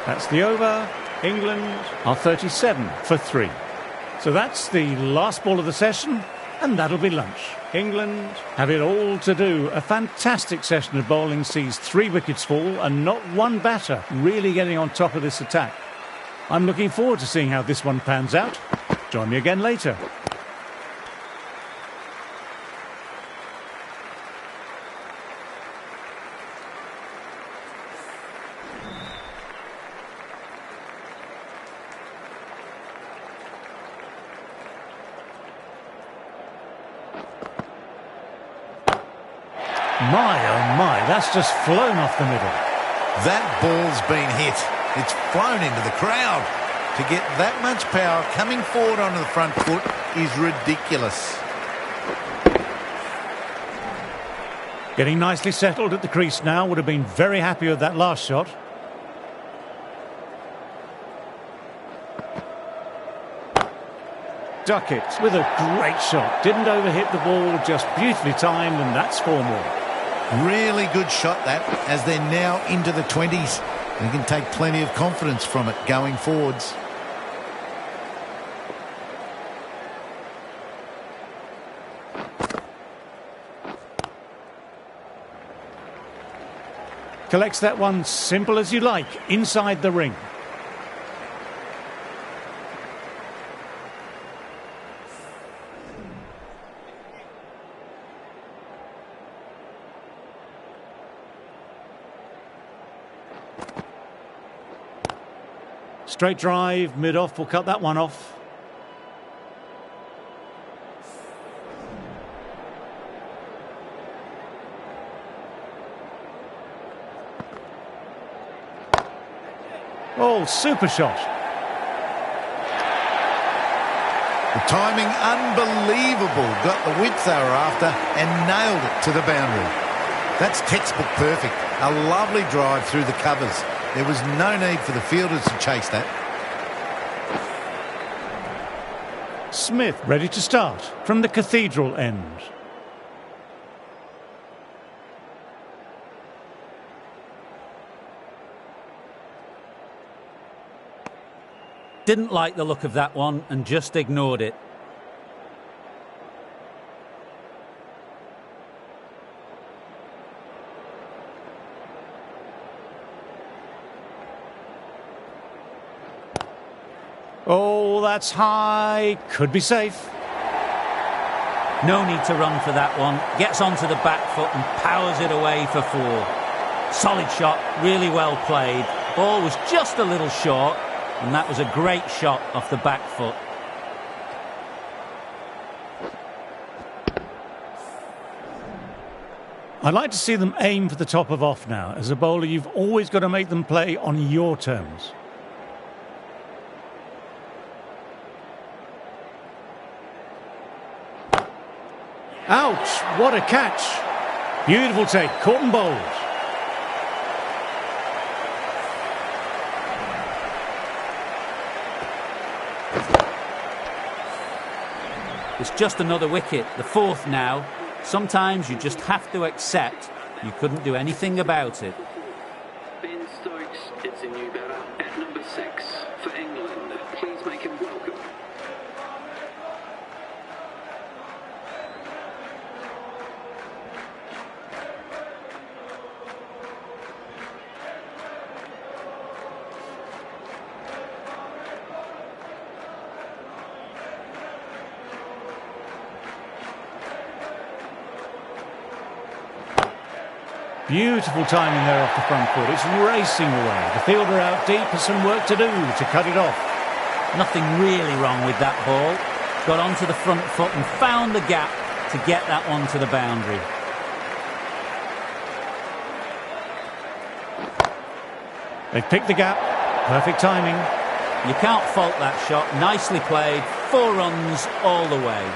That's the over. England are 37 for 3. So that's the last ball of the session, and that'll be lunch. England have it all to do. A fantastic session of bowling sees 3 wickets fall and not one batter really getting on top of this attack. I'm looking forward to seeing how this one pans out. Join me again later. My, oh my, that's just flown off the middle. That ball's been hit. It's flown into the crowd. To get that much power coming forward onto the front foot is ridiculous. Getting nicely settled at the crease now. Would have been very happy with that last shot. Duckett with a great shot. Didn't overhit the ball, just beautifully timed, and that's 4 more. Really good shot that, as they're now into the 20s. They can take plenty of confidence from it going forwards. Collects that one simple as you like, inside the ring. Straight drive, mid-off, will cut that one off. Oh, super shot. The timing, unbelievable. Got the width they were after and nailed it to the boundary. That's textbook perfect. A lovely drive through the covers. There was no need for the fielders to chase that. Smith ready to start from the Cathedral end. Didn't like the look of that one and just ignored it. Oh, that's high. Could be safe. No need to run for that one. Gets onto the back foot and powers it away for 4. Solid shot, really well played. Ball was just a little short, and that was a great shot off the back foot. I'd like to see them aim for the top of off now. As a bowler, you've always got to make them play on your terms. Ouch! What a catch! Beautiful take, caught and bowled. It's just another wicket, the 4th now. Sometimes you just have to accept you couldn't do anything about it. Ben Stokes is a new batter at number 6 for England. Please make him welcome. Beautiful timing there off the front foot. It's racing away. The fielder out deep has some work to do to cut it off. Nothing really wrong with that ball. Got onto the front foot and found the gap to get that one to the boundary. They've picked the gap. Perfect timing. You can't fault that shot. Nicely played. 4 runs all the way.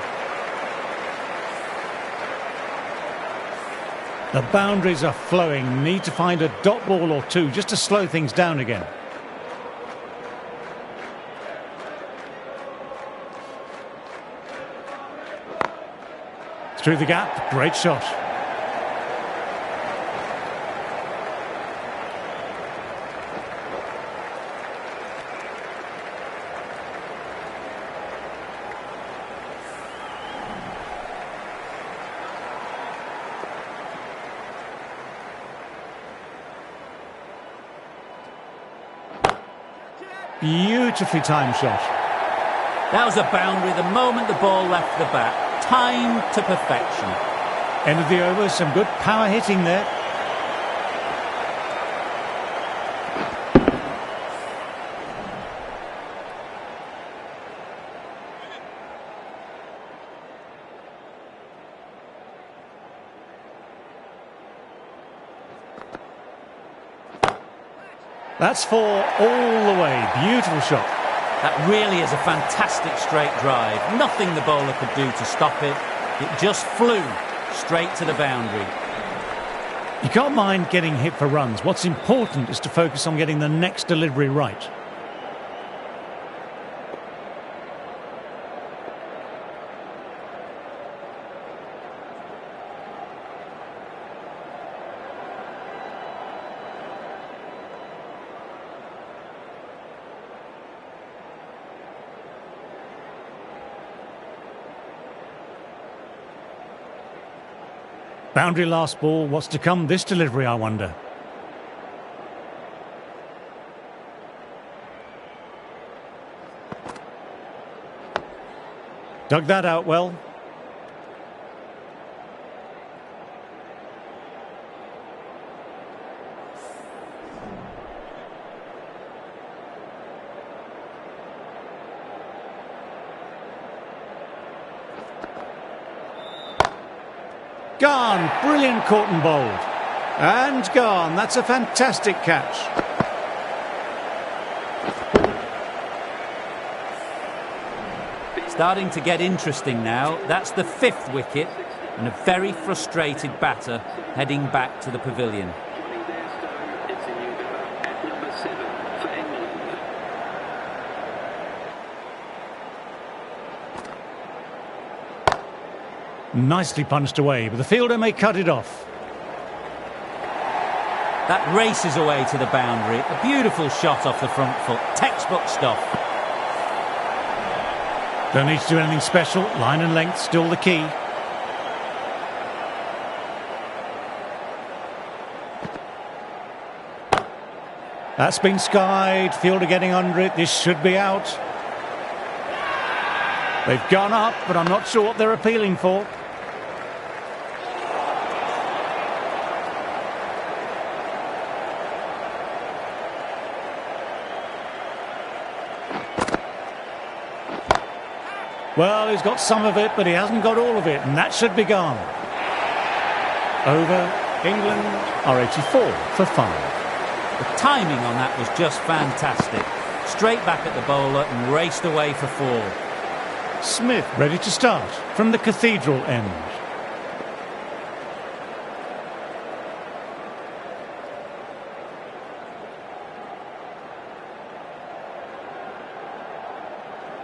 The boundaries are flowing. Need to find a dot ball or 2 just to slow things down again. Through the gap. Great shot. Beautifully timed shot. That was a boundary the moment the ball left the bat. Timed to perfection. End of the over, some good power hitting there. That's 4 all the way. Beautiful shot. That really is a fantastic straight drive. Nothing the bowler could do to stop it. It just flew straight to the boundary. You can't mind getting hit for runs. What's important is to focus on getting the next delivery right. Boundary last ball. What's to come this delivery, I wonder? Dug that out well. Gone. Brilliant caught and bowled. And gone. That's a fantastic catch. Starting to get interesting now. That's the 5th wicket and a very frustrated batter heading back to the pavilion. Joining their stone, it's a new batter at number 7 for England. Nicely punched away, but the fielder may cut it off. That races away to the boundary. A beautiful shot off the front foot. Textbook stuff. Don't need to do anything special. Line and length still the key. That's been skied. Fielder getting under it. This should be out. They've gone up, but I'm not sure what they're appealing for. Well, he's got some of it, but he hasn't got all of it, and that should be gone. Over. England are 84 for 5. The timing on that was just fantastic. Straight back at the bowler and raced away for 4. Smith ready to start from the Cathedral end.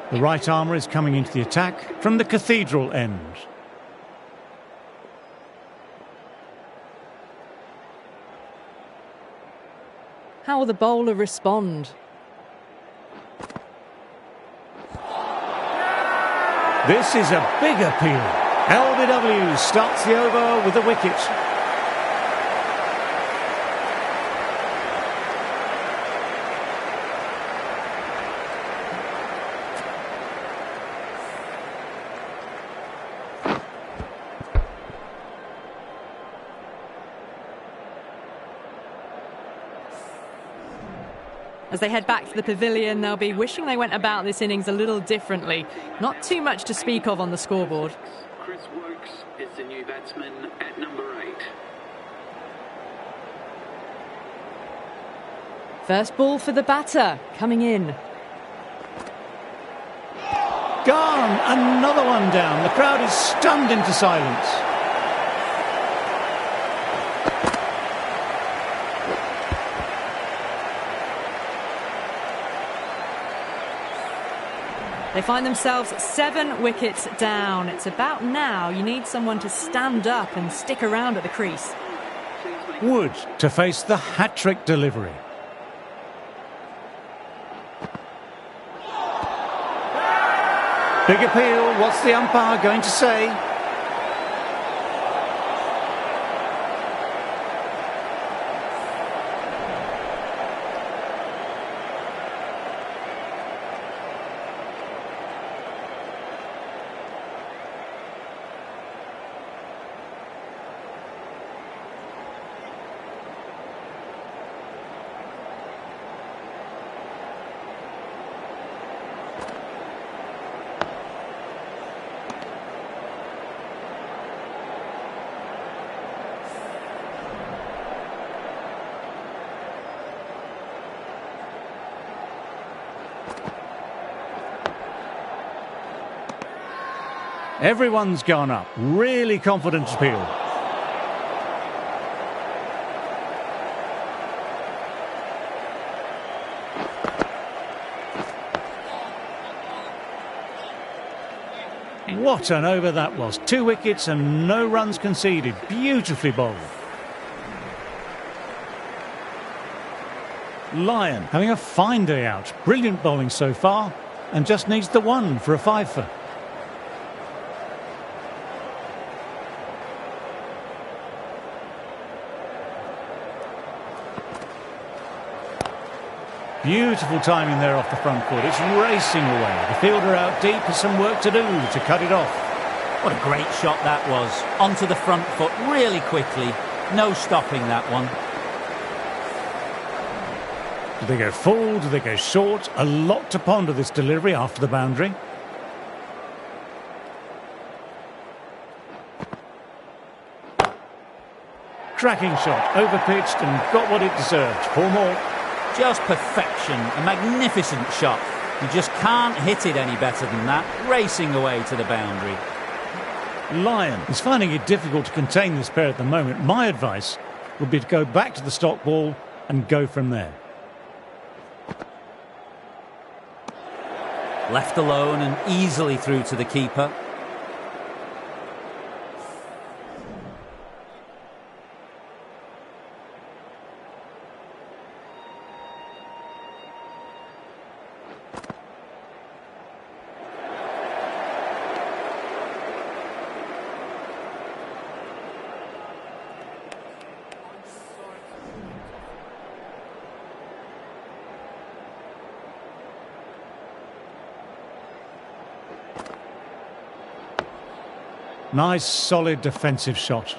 The right armour is coming into the attack from the Cathedral end. How will the bowler respond? This is a big appeal. LBW starts the over with a wicket. As they head back to the pavilion, they'll be wishing they went about this innings a little differently. Not too much to speak of on the scoreboard. Chris Wokes is the new batsman at number 8. First ball for the batter, coming in. Gone! Another one down. The crowd is stunned into silence. They find themselves 7 wickets down. It's about now you need someone to stand up and stick around at the crease. Wood to face the hat-trick delivery. Big appeal. What's the umpire going to say? Everyone's gone up. Really confident appeal. What an over that was. 2 wickets and no runs conceded. Beautifully bowled. Lyon having a fine day out. Brilliant bowling so far and just needs the 1 for a 5-for. Beautiful timing there off the front foot. It's racing away. The fielder out deep has some work to do to cut it off. What a great shot that was. Onto the front foot really quickly. No stopping that one. Do they go full? Do they go short? A lot to ponder this delivery after the boundary. Cracking shot, overpitched and got what it deserved. 4 more. Just perfection, a magnificent shot. You just can't hit it any better than that, racing away to the boundary. Lyon is finding it difficult to contain this pair at the moment. My advice would be to go back to the stock ball and go from there. Left alone and easily through to the keeper. Nice, solid defensive shot.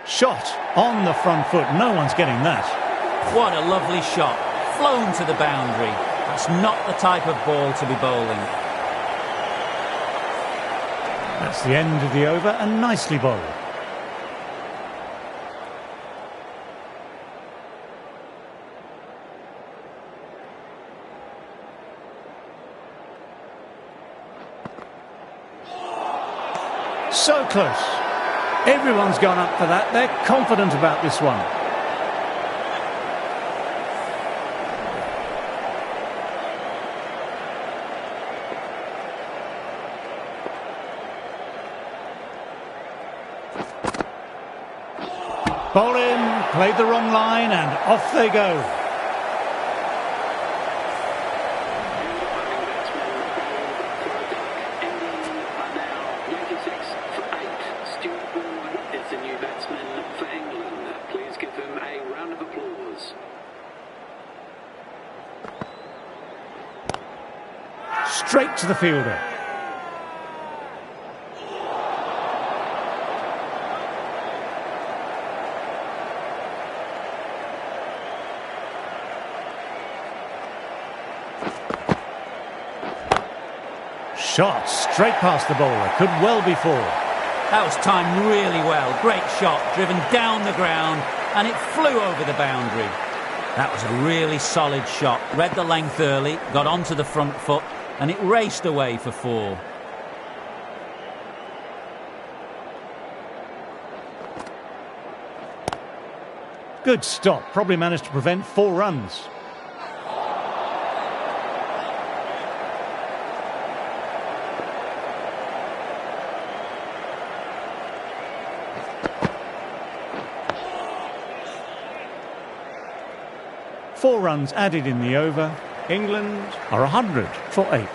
Shot on the front foot. No one's getting that. What a lovely shot. Flown to the boundary. That's not the type of ball to be bowling. That's the end of the over and nicely bowled. So close. Everyone's gone up for that. They're confident about this one. Ball in, played the wrong line, and off they go. Straight to the fielder. Shot straight past the bowler. Could well be 4. That was timed really well. Great shot, driven down the ground, and it flew over the boundary. That was a really solid shot. Read the length early, got onto the front foot, and it raced away for 4. Good stop. Probably managed to prevent 4 runs. Four runs added in the over. England are 100 for 8.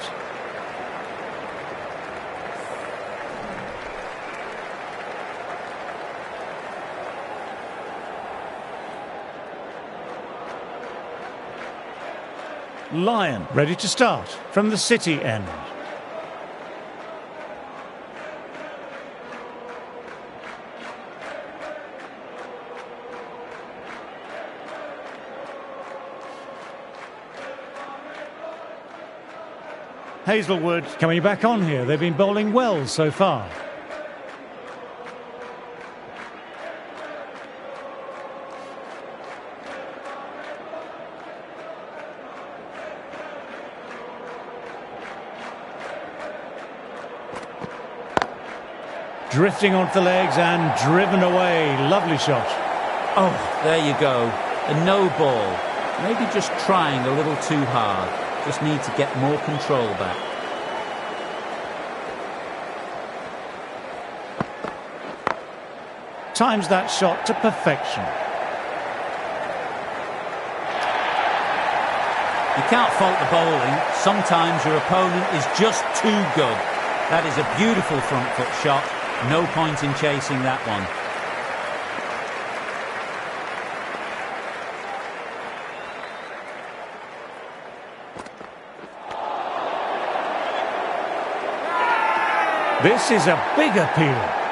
Lyon ready to start from the City end. Hazelwood coming back on here. They've been bowling well so far. Drifting onto the legs and driven away. Lovely shot. Oh, there you go. A no ball. Maybe just trying a little too hard. Just need to get more control back. Times that shot to perfection. You can't fault the bowling. Sometimes your opponent is just too good. That is a beautiful front foot shot. No point in chasing that one. This is a big appeal.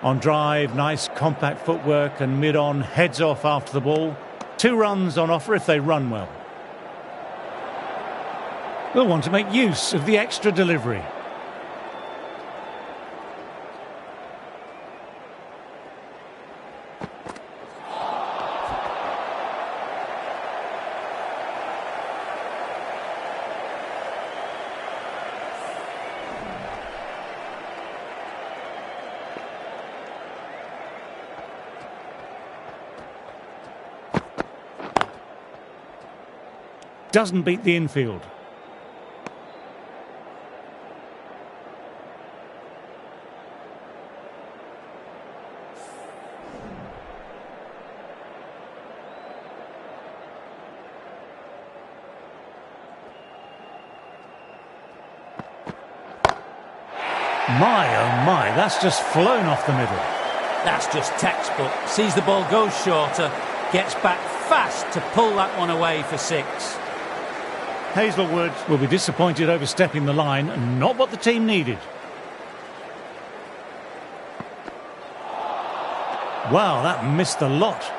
On drive, nice compact footwork, and mid-on heads off after the ball. 2 runs on offer if they run well. They'll want to make use of the extra delivery. Doesn't beat the infield. My, oh my, that's just flown off the middle. That's just textbook. Sees the ball go shorter, gets back fast to pull that one away for 6. Hazelwood will be disappointed overstepping the line, and not what the team needed. Wow, that missed the lot.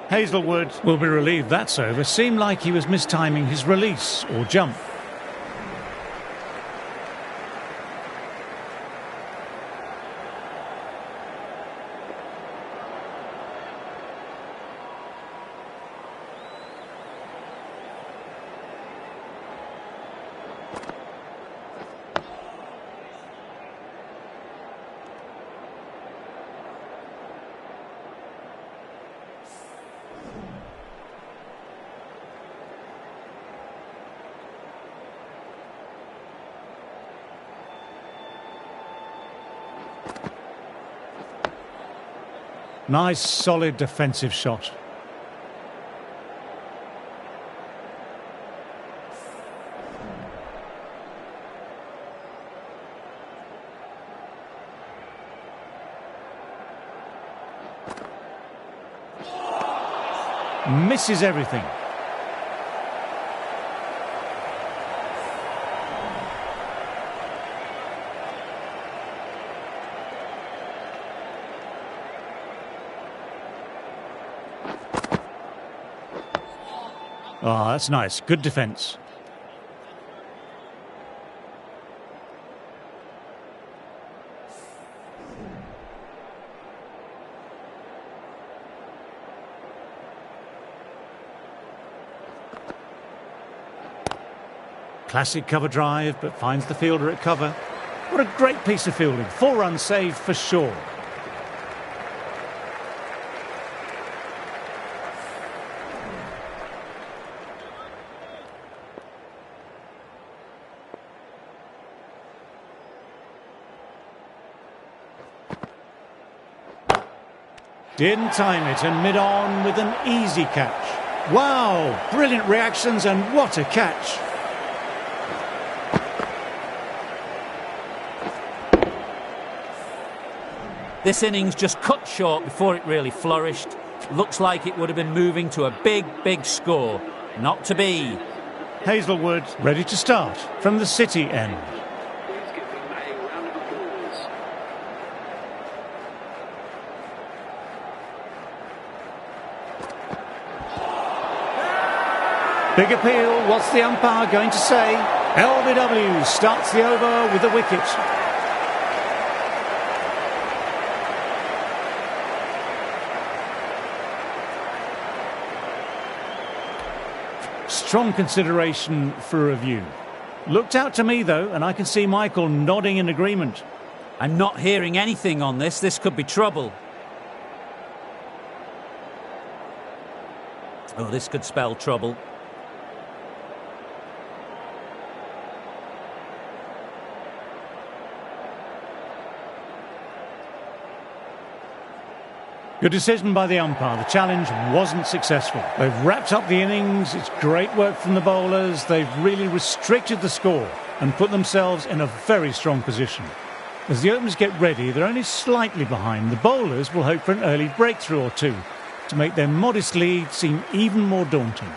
Hazelwood will be relieved that's over. Seemed like he was mistiming his release or jump. Nice, solid defensive shot. Misses everything. Oh, that's nice. Good defence. Classic cover drive, but finds the fielder at cover. What a great piece of fielding. 4 runs saved for sure. Didn't time it, and mid-on with an easy catch. Wow, brilliant reactions, and what a catch. This innings just cut short before it really flourished. Looks like it would have been moving to a big, big score. Not to be. Hazelwood ready to start from the City end. Please give him a round of applause. Big appeal, what's the umpire going to say? LBW starts the over with the wicket. Strong consideration for review. Looked out to me though, and I can see Michael nodding in agreement. I'm not hearing anything on this. This could be trouble. Oh, this could spell trouble. Good decision by the umpire. The challenge wasn't successful. They've wrapped up the innings. It's great work from the bowlers. They've really restricted the score and put themselves in a very strong position. As the openers get ready, they're only slightly behind. The bowlers will hope for an early breakthrough or two to make their modest lead seem even more daunting.